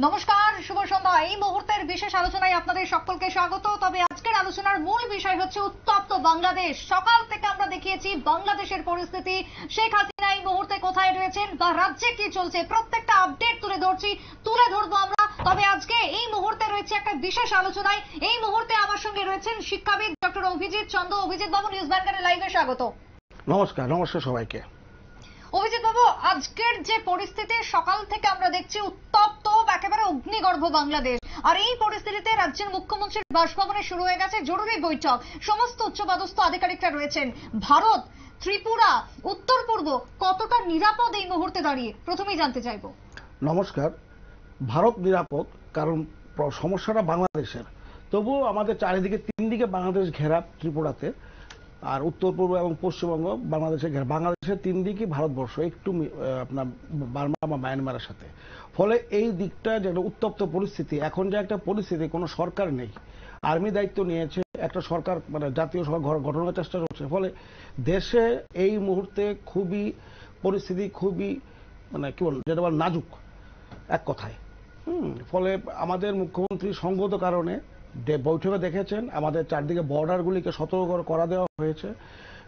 নমস্কার, শুভ সন্ধ্যা। এই মুহূর্তের বিশেষ আলোচনায় আপনাদের সকলকে স্বাগত। তবে আজকের আলোচনার মূল বিষয় হচ্ছে উত্তপ্ত বাংলাদেশ। সকাল থেকে আমরা দেখিয়েছি বাংলাদেশের পরিস্থিতি, শেখ হাসিনা এই মুহূর্তে কোথায় রয়েছেন বা রাজ্যে কি চলছে, প্রত্যেকটা আপডেট তুলে ধরবো আমরা। তবে আজকে এই মুহূর্তে রয়েছে একটা বিশেষ আলোচনায়। এই মুহূর্তে আমার সঙ্গে রয়েছেন শিক্ষাবিদ ডক্টর অভিজিৎ চন্দ। অভিজিৎ বাবু, নিউজ ভ্যানগার্ডের লাইভে স্বাগত। নমস্কার সবাইকে। অভিজিৎ বাবু, আজকের যে পরিস্থিতি, সকাল থেকে আমরা দেখছি উত্তপ্ত, একেবারে অগ্নিগর্ভ বাংলাদেশ। আর এই পরিস্থিতিতে রাজ্যের মুখ্যমন্ত্রীর বাসভবনে শুরু হয়ে গেছে জরুরি বৈঠক। সমস্ত উচ্চপদস্থ আধিকারিকরা রয়েছেন। ভারত, ত্রিপুরা, উত্তর পূর্ব কতটা নিরাপদ এই মুহূর্তে দাঁড়িয়ে, প্রথমেই জানতে চাইবো। নমস্কার। ভারত নিরাপদ, কারণ সমস্যাটা বাংলাদেশের। তবুও আমাদের চারিদিকে তিন দিকে বাংলাদেশ ঘেরা, ত্রিপুরাতে, আর উত্তর পূর্ব এবং পশ্চিমবঙ্গ বাংলাদেশের ঘেরা। বাংলাদেশের তিন দিকই ভারতবর্ষ, একটু আপনার বার্মা বা মায়ানমারের সাথে। ফলে এই দিকটা যে একটা উত্তপ্ত পরিস্থিতি, এখন যে একটা পরিস্থিতি, কোনো সরকার নেই, আর্মি দায়িত্ব নিয়েছে, একটা সরকার মানে জাতীয় সরকার গঠনের চেষ্টা করছে। ফলে দেশে এই মুহূর্তে পরিস্থিতি খুবই মানে কি বল, যেটা বল নাজুক এক কথায়। ফলে আমাদের মুখ্যমন্ত্রী সঙ্গত কারণে বৈঠকে দেখেছেন আমাদের চারদিকে বর্ডারগুলিকে সতর্ক করা দেওয়া হয়েছে।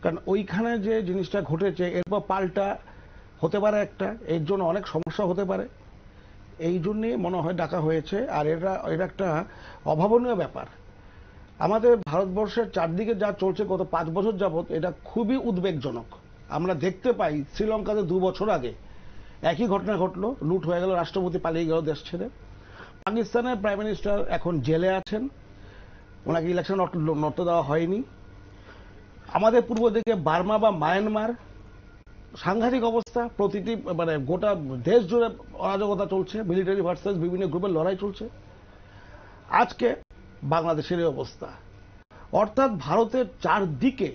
কারণ ওইখানে যে জিনিসটা ঘটেছে, এরপর পাল্টা হতে পারে একটা, এর জন্য অনেক সমস্যা হতে পারে, এই জন্যই মনে হয় ডাকা হয়েছে। আর এটা একটা অভাবনীয় ব্যাপার। আমাদের ভারতবর্ষের চারদিকে যা চলছে গত 5 বছর যাবৎ, এটা খুবই উদ্বেগজনক। আমরা দেখতে পাই শ্রীলঙ্কাতে 2 বছর আগে একই ঘটনা ঘটলো, লুট হয়ে গেল, রাষ্ট্রপতি পালিয়ে গেল দেশ ছেড়ে। পাকিস্তানের প্রাইম মিনিস্টার এখন জেলে আছেন, ওনাকে ইলেকশন লড়তে দেওয়া হয়নি। আমাদের পূর্ব দিকে বার্মা বা মায়ানমার, সাংঘাতিক অবস্থা। প্রতিটি মানে গোটা দেশ জুড়ে অরাজকতা চলছে, মিলিটারি ভার্সেস বিভিন্ন গ্রুপের লড়াই চলছে। আজকে বাংলাদেশের এই অবস্থা, অর্থাৎ ভারতের চারদিকে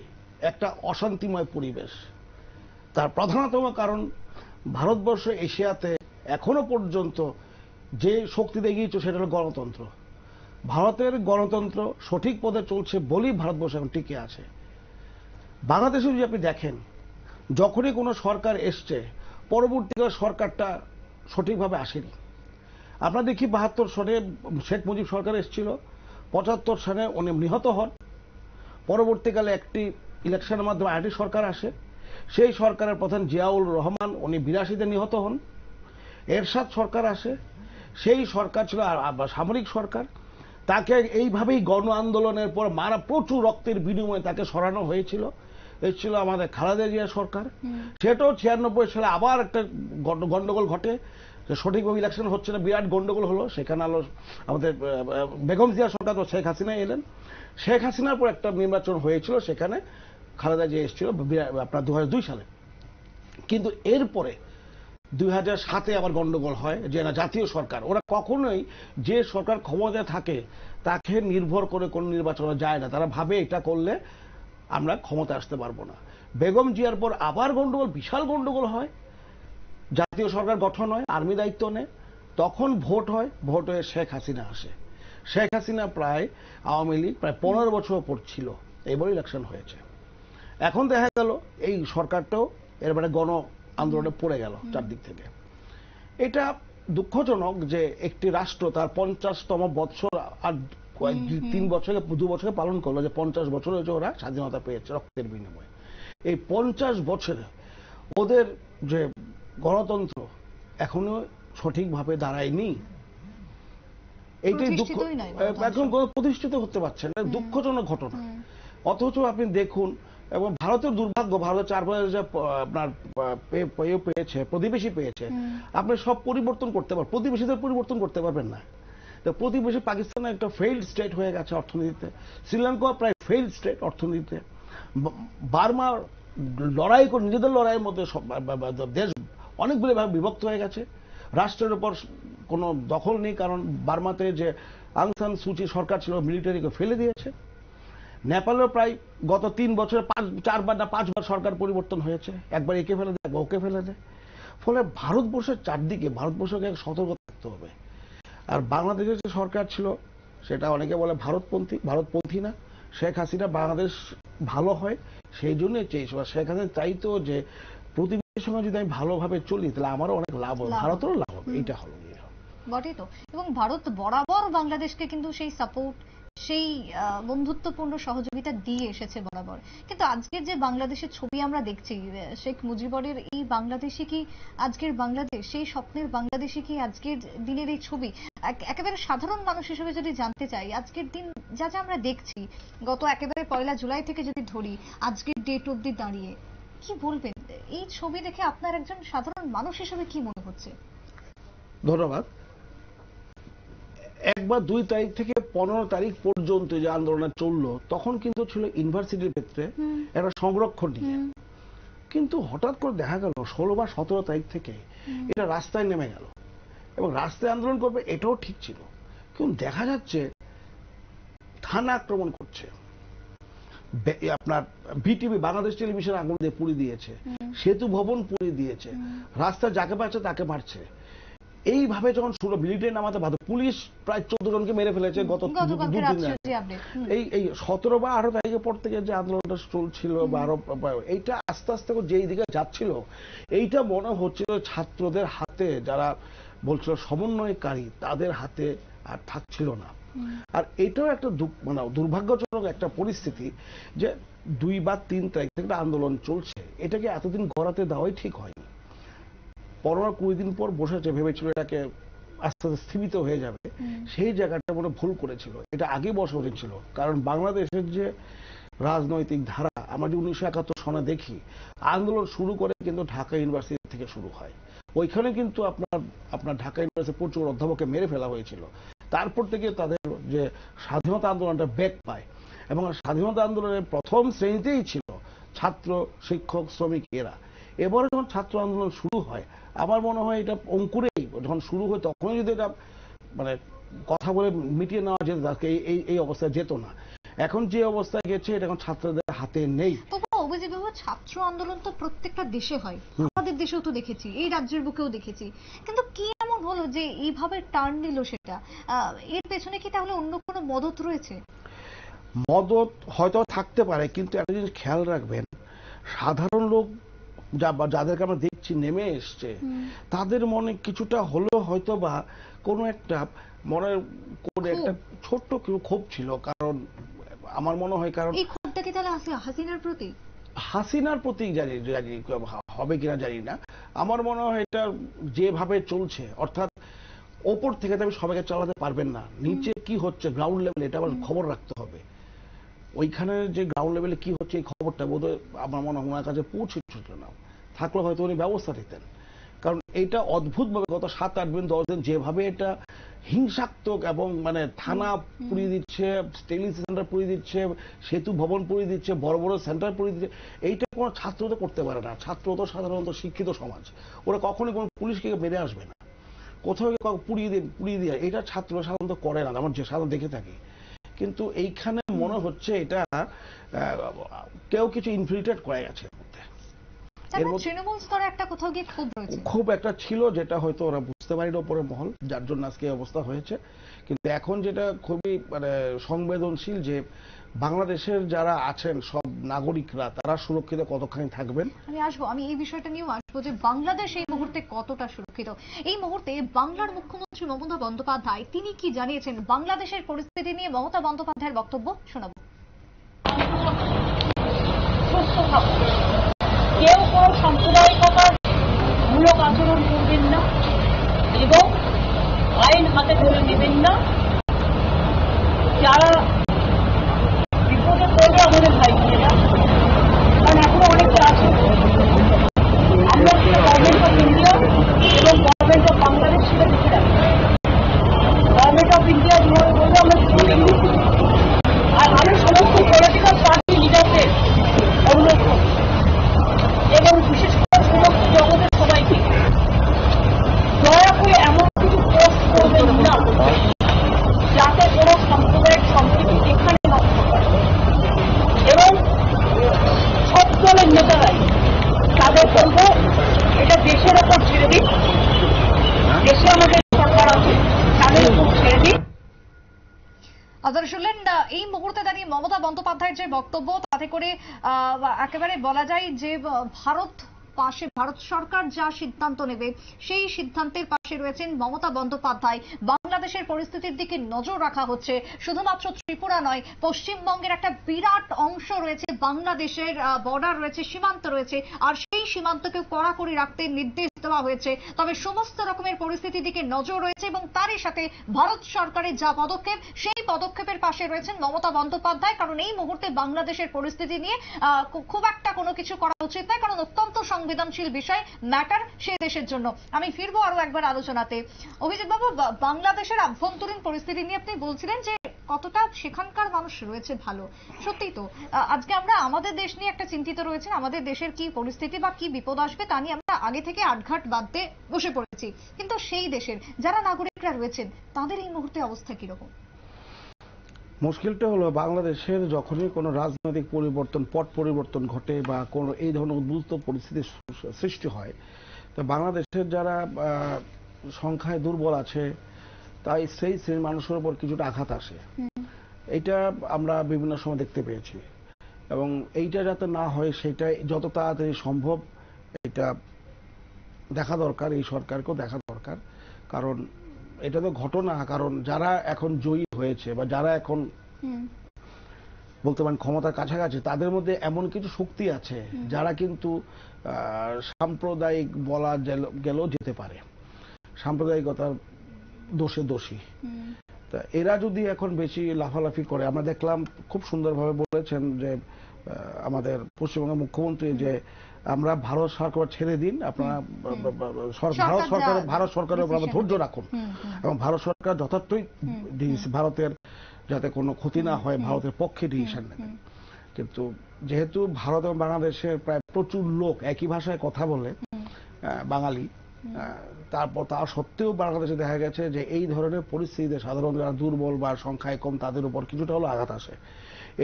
একটা অশান্তিময় পরিবেশ। তার প্রধানতম কারণ, ভারতবর্ষ এশিয়াতে এখনো পর্যন্ত যে শক্তি দেখিয়েছে সেটা হল গণতন্ত্র। ভারতের গণতন্ত্র সঠিক পথে চলছে বলেই ভারতবর্ষ এখন টিকে আছে। বাংলাদেশে যদি আপনি দেখেন, যখনই কোনো সরকার এসছে, পরবর্তীকালে সরকারটা সঠিকভাবে আসেনি। আমরা দেখি 72 সনে শেখ মুজিব সরকার এসেছিল, 75 সনে উনি নিহত হন। পরবর্তীকালে একটি ইলেকশনের মাধ্যমে আরেকটি সরকার আসে, সেই সরকারের প্রধান জিয়াউর রহমান, উনি 82-তে নিহত হন। এরশাদ সরকার আসে, সেই সরকার ছিল সামরিক সরকার। তাকে এইভাবেই গণ আন্দোলনের পর প্রচুর রক্তের বিনিময়ে তাকে সরানো হয়েছিল। এসেছিল আমাদের খালেদা জিয়া সরকার। সেটাও 96 সালে আবার একটা গন্ডগোল ঘটে, সঠিকভাবে ইলেকশন হচ্ছে না, বিরাট গন্ডগোল হলো। সেখানে আমাদের বেগম জিয়া সরকার, তো শেখ হাসিনা এলেন। শেখ হাসিনার পর একটা নির্বাচন হয়েছিল, সেখানে খালেদা জিয়া এসেছিল আপনার 2002 সালে। কিন্তু এরপরে 2007-এ আবার গন্ডগোল হয়, যে না জাতীয় সরকার, ওরা কখনোই যে সরকার ক্ষমতায় থাকে তাকে নির্ভর করে কোন নির্বাচন যায় না। তারা ভাবে এটা করলে আমরা ক্ষমতায় আসতে পারবো না। বেগম জিয়ার পর আবার গন্ডগোল, বিশাল গন্ডগোল হয়, জাতীয় সরকার গঠন হয়, আর্মি দায়িত্ব নেয়, তখন ভোট হয়, ভোট হয়ে শেখ হাসিনা আসে। শেখ হাসিনা প্রায় আওয়ামী লীগ প্রায় 15 বছর পর ছিল, এইবার ইলেকশন হয়েছে। এখন দেখা গেল এই সরকারটাও এরপরে গণ আন্দোলনে পড়ে গেল চারদিক থেকে। এটা দুঃখজনক যে একটি রাষ্ট্র তার 50তম বৎসর আর 2 বছরে পালন করলো, যে 50 বছর হয়েছে ওরা স্বাধীনতা পেয়েছে রক্তের বিনিময়ে। এই 50 বছরে ওদের যে গণতন্ত্র এখনো সঠিকভাবে দাঁড়ায়নি। এইটাই দুঃখ, এখন প্রতিষ্ঠিত করতে পারছে না, দুঃখজনক ঘটনা। অথচ আপনি দেখুন, এবং ভারতের দুর্ভাগ্য, ভারতের চারপাশে যে আপনার পেয়েছে, প্রতিবেশী পেয়েছে, আপনি সব পরিবর্তন করতে পারবেন, প্রতিবেশীদের পরিবর্তন করতে পারবেন না। তো প্রতিবেশী পাকিস্তানের একটা ফেইল্ড স্টেট হয়ে গেছে অর্থনীতিতে, শ্রীলঙ্কা প্রায় ফেইল্ড স্টেট অর্থনীতিতে, বার্মা লড়াই করে নিজেদের লড়াইয়ের মধ্যে দেশ অনেকগুলো ভাবে বিভক্ত হয়ে গেছে, রাষ্ট্রের উপর কোনো দখল নেই। কারণ বার্মাতে যে আং সান সুচি সরকার ছিল, মিলিটারিকে ফেলে দিয়েছে। নেপালেও প্রায় গত 3 বছরে 4বার না 5বার সরকার পরিবর্তন হয়েছে, একবার একে ফেলে দেয়, একবার ওকে ফেলে দেয়। ফলে ভারতবর্ষের চারদিকে ভারতবর্ষকে সতর্ক থাকতে হবে। আর বাংলাদেশের যে সরকার ছিল সেটা অনেকে বলে ভারতপন্থী না। শেখ হাসিনা বাংলাদেশ ভালো হয় সেই জন্যই চেয়েছিল। শেখ হাসিনা চাইতো যে প্রতিবেশীর সঙ্গে যদি আমি ভালোভাবে চলি তাহলে আমারও অনেক লাভ হবে, ভারতেরও লাভ হবে, এইটা হলো। বটেই তো। এবং ভারত বরাবর বাংলাদেশকে কিন্তু সেই সাপোর্ট, সেই বন্ধুত্বপূর্ণ সহযোগিতা দিয়ে এসেছে বরাবর। কিন্তু আজকের যে বাংলাদেশের ছবি আমরা দেখছি, শেখ মুজিবুরের এই বাংলাদেশে কি আজকের বাংলাদেশ, সেই স্বপ্নের বাংলাদেশে কি আজকের দিনের এই ছবি? একেবারে সাধারণ মানুষ হিসেবে যদি জানতে চাই, আজকের দিন যা যা আমরা দেখছি, গত একেবারে 1 জুলাই থেকে যদি ধরি আজকের ডেট অবধি দাঁড়িয়ে, কি বলবেন এই ছবি দেখে আপনার একজন সাধারণ মানুষ হিসেবে কি মনে হচ্ছে? ধন্যবাদ। 1 বা 2 তারিখ থেকে 15 তারিখ পর্যন্ত যে আন্দোলন চললো, তখন কিন্তু ছিল ইউনিভার্সিটির ক্ষেত্রে একটা সংরক্ষণ নিয়ে। কিন্তু হঠাৎ করে দেখা গেল 16 বা 17 তারিখ থেকে এটা রাস্তায় নেমে গেল, এবং রাস্তায় আন্দোলন করবে এটাও ঠিক ছিল। কিন্তু দেখা যাচ্ছে থানা আক্রমণ করছে, আপনার বিটিভি বাংলাদেশ টেলিভিশন আগুন দিয়ে পুড়িয়ে দিয়েছে, সেতু ভবন পুড়িয়ে দিয়েছে, রাস্তায় যাকে পাচ্ছে তাকে মারছে। এইভাবে যখন শুরু মিলিটারি নামাতে বাধ্য, পুলিশ প্রায় 14 জনকে মেরে ফেলেছে গত 2 দিন। এই 17 বা 18 তারিখের পর থেকে যে আন্দোলনটা চলছিল, এইটা আস্তে আস্তে যেই দিকে যাচ্ছিল, এইটা মনে হচ্ছিল ছাত্রদের হাতে, যারা বলছিল সমন্বয়কারী, তাদের হাতে আর থাকছিল না। আর এটাও একটা মানে দুর্ভাগ্যজনক একটা পরিস্থিতি যে 2 বা 3 তারিখ থেকে আন্দোলন চলছে, এটাকে এতদিন গড়াতে দেওয়াই ঠিক হয়নি। 15-20 দিন পর বসেছে, ভেবেছিল এটাকে আস্তে আস্তে স্থিমিত হয়ে যাবে, সেই জায়গাটা মনে ভুল করেছিল। এটা আগে বসা উচিত ছিল, কারণ বাংলাদেশের যে রাজনৈতিক ধারা আমরা যে 1971 সনে দেখি, আন্দোলন শুরু করে কিন্তু ঢাকা ইউনিভার্সিটি থেকে শুরু হয়। ওইখানে কিন্তু আপনার ঢাকা ইউনিভার্সিটি প্রচুর অধ্যাপককে মেরে ফেলা হয়েছিল। তারপর থেকে তাদের যে স্বাধীনতা আন্দোলনটা বেগ পায়, এবং স্বাধীনতা আন্দোলনের প্রথম শ্রেণীতেই ছিল ছাত্র, শিক্ষক, শ্রমিক এরা। এবারে যখন ছাত্র আন্দোলন শুরু হয়, আমার মনে হয় এটা অঙ্কুরেই যখন শুরু হয়, তখনই যদি এটা মানে কথা বলে মিটিয়ে নেওয়া যেত, এই অবস্থায় যেত না। এখন যে অবস্থায় গেছে, এটা এখন ছাত্রদের হাতে নেই। ছাত্র আন্দোলন তো প্রত্যেকটা দেশে হয়, আমাদের দেশেও তো দেখেছি, এই রাজ্যের বুকেও দেখেছি। কিন্তু কি এমন হলো যে এইভাবে টার্ন নিল সেটা? এর পেছনে কি তাহলে অন্য কোনো মদত রয়েছে? মদত হয়তো থাকতে পারে, কিন্তু একটা জিনিস খেয়াল রাখবেন, সাধারণ লোক যাদেরকে আমরা দেখছি নেমে এসছে, তাদের মনে কিছুটা হলেও হয়তো বা কোনো একটা মনে করে একটা ছোট্ট ক্ষোভ ছিল। কারণ আমার মনে হয়, কারণ এই ক্ষোভটা কি তাহলে হাসিনার প্রতি জানি হবে কিনা জানি না। আমার মনে হয় এটা যেভাবে চলছে, অর্থাৎ ওপর থেকে তো সবাইকে চালাতে পারবেন না, নিচে কি হচ্ছে গ্রাউন্ড লেভেলে এটা আবার খবর রাখতে হবে। ওইখানে যে গ্রাউন্ড লেভেলে কি হচ্ছে এই খবরটা বোধহয় আমার মনে হয় ওনার কাছে পৌঁছেছিল না, থাকলে হয়তো উনি ব্যবস্থা নিতেন। কারণ এইটা অদ্ভুতভাবে গত 7-8 দিন 10 দিন যেভাবে এটা হিংসাত্মক, এবং মানে থানা পুড়িয়ে দিচ্ছে, টেলি সেন্টার পুড়িয়ে দিচ্ছে, সেতু ভবন পুড়িয়ে দিচ্ছে, বড় বড় সেন্টার পুড়িয়ে দিচ্ছে, এইটা কোনো ছাত্র তো করতে পারে না। ছাত্র তো সাধারণত শিক্ষিত সমাজ, ওরা কখনোই কোনো পুলিশকে মেরে আসবে না, কোথাও পুড়িয়ে দিয়ে এটা ছাত্র সাধারণত করে না, আমার যে সাধারণত দেখে থাকি। কিন্তু এইখানে মনে হচ্ছে এটা কেউ কিছু ইনফিল্ট্রেট করে গেছে। তৃণমূল স্তরে একটা কোথাও গিয়ে খুব একটা ছিল, যেটা হয়তো ওরা বুঝতে পারেনি ওপরের মহল, যার জন্য আজকে অবস্থা হয়েছে। কিন্তু এখন যেটা খুবই মানে সংবেদনশীল, যে বাংলাদেশের যারা আছেন সব নাগরিকরা, তারা সুরক্ষিত কতখানি থাকবেন। আমি এই বিষয়টা নিয়েও আসবো যে বাংলাদেশ এই মুহূর্তে কতটা সুরক্ষিত। এই মুহূর্তে বাংলার মুখ্যমন্ত্রী মমতা বন্দ্যোপাধ্যায় তিনি কি জানিয়েছেন বাংলাদেশের পরিস্থিতি নিয়ে, মমতা বন্দ্যোপাধ্যায়ের বক্তব্য শোনাবো। কেউ কোনো সাম্প্রদায়িকতার মূলক আচরণ করবেন না, এবং আইন হাতে ধরে নেবেন না। যারা বিপদে পড়বে আমাদের ভাই বোনেরা, কারণ এখনো অনেকে আছে। আমরা গভর্নমেন্ট অফ ইন্ডিয়া এবং গভর্নমেন্ট অফ বাংলাদেশ সেটা দেখে রাখি। গভর্নমেন্ট অফ ইন্ডিয়া যেভাবে বলবে আমরা সেভাবে নিচ্ছি। আর আমি সমস্ত পলিটিক্যাল পার্টি লিডারদের অনুরোধ করি, এবং বিশেষ করে সমস্ত জগতের সবাইকে, দয়া করে এমন কিছু পোস্ট করবেন না যাতে কোনো সাম্প্রদায়িক সম্প্রীতি এখানে নষ্ট করে। এবং সব দলের নেতারাই তাদের বলবো এটা দেশের ওপর ছেড়ে দিন, দেশে আমাদের সরকার আছে, তাদের উপর ছেড়ে দিন। আপনারা শুনলেন এই মুহূর্তে দাঁড়িয়ে মমতা বন্দ্যোপাধ্যায়ের যে বক্তব্য, তাতে করে একেবারে বলা যায় যে ভারত পাশে ভারত সরকার যা সিদ্ধান্ত নেবে সেই সিদ্ধান্তের পাশে রয়েছেন মমতা বন্দ্যোপাধ্যায়। বাংলাদেশের পরিস্থিতির দিকে নজর রাখা হচ্ছে। শুধুমাত্র ত্রিপুরা নয়, পশ্চিমবঙ্গের একটা বিরাট অংশ রয়েছে, বাংলাদেশের বর্ডার রয়েছে, সীমান্ত রয়েছে, আর সেই সীমান্তকে কড়াকড়ি রাখতে নির্দেশ দেওয়া হয়েছে। তবে সমস্ত রকমের পরিস্থিতির দিকে নজর রয়েছে এবং তারই সাথে ভারত সরকারের যা পদক্ষেপ, সেই পদক্ষেপের পাশে রয়েছেন মমতা বন্দ্যোপাধ্যায়। কারণ এই মুহূর্তে বাংলাদেশের পরিস্থিতি নিয়ে খুব একটা কোনো কিছু করা উচিত নয়, কারণ অত্যন্ত সংবেদনশীল বিষয়, ম্যাটার সে দেশের জন্য। আমি ফিরবো আরো একবার আলোচনাতে। অভিজিৎ বাবু, বাংলাদেশের আভ্যন্তরীণ পরিস্থিতি নিয়ে আপনি বলছিলেন যে কতটা সেখানকার মানুষ রয়েছে ভালো। সত্যি তো, আজকে আমরা আমাদের দেশ নিয়ে একটা চিন্তিত রয়েছেন, আমাদের দেশের কি পরিস্থিতি বা কি বিপদ আসবে তা নিয়ে আমরা আগে থেকে আটঘাট বাঁধতে বসে পড়েছি। কিন্তু সেই দেশের যারা নাগরিকরা রয়েছেন তাদের এই মুহূর্তে অবস্থা কিরকম? মুশকিলটা হলো, বাংলাদেশের যখনই কোনো রাজনৈতিক পরিবর্তন, পট পরিবর্তন ঘটে বা কোনো এই ধরনের উদ্ভূত পরিস্থিতির সৃষ্টি হয়, তো বাংলাদেশের যারা সংখ্যায় দুর্বল আছে তাই সেই শ্রেণীর মানুষের উপর কিছুটা আঘাত আসে। এইটা আমরা বিভিন্ন সময় দেখতে পেয়েছি এবং এইটা যাতে না হয় সেটা যত তাড়াতাড়ি সম্ভব এটা দেখা দরকার, এই সরকারকেও দেখা দরকার। কারণ এটা তো ঘটনা, কারণ যারা এখন জয়ী হয়েছে বা যারা এখন বলতে পারেন ক্ষমতার কাছাকাছি, তাদের মধ্যে এমন কিছু শক্তি আছে যারা কিন্তু সাম্প্রদায়িক বলা গেলেও যেতে পারে, সাম্প্রদায়িকতার দোষে দোষী। তা এরা যদি এখন বেশি লাফালাফি করে, আমরা দেখলাম খুব সুন্দরভাবে বলেছেন যে আমাদের পশ্চিমবঙ্গের মুখ্যমন্ত্রী যে আমরা ভারত সরকার ছেড়ে দিন, আপনারা ভারত সরকারের উপর আমরা ধৈর্য রাখুন এবং ভারত সরকার যথার্থই ভারতের যাতে কোনো ক্ষতি না হয় ভারতের পক্ষে ডিসিশন নেবেন। কিন্তু যেহেতু ভারত এবং বাংলাদেশের প্রায় প্রচুর লোক একই ভাষায় কথা বলে, বাঙালি, তারপর তা সত্ত্বেও বাংলাদেশে দেখা গেছে যে এই ধরনের পরিস্থিতিতে সাধারণ যারা দুর্বল বা সংখ্যায় কম তাদের উপর কিছুটা হলো আঘাত আসে।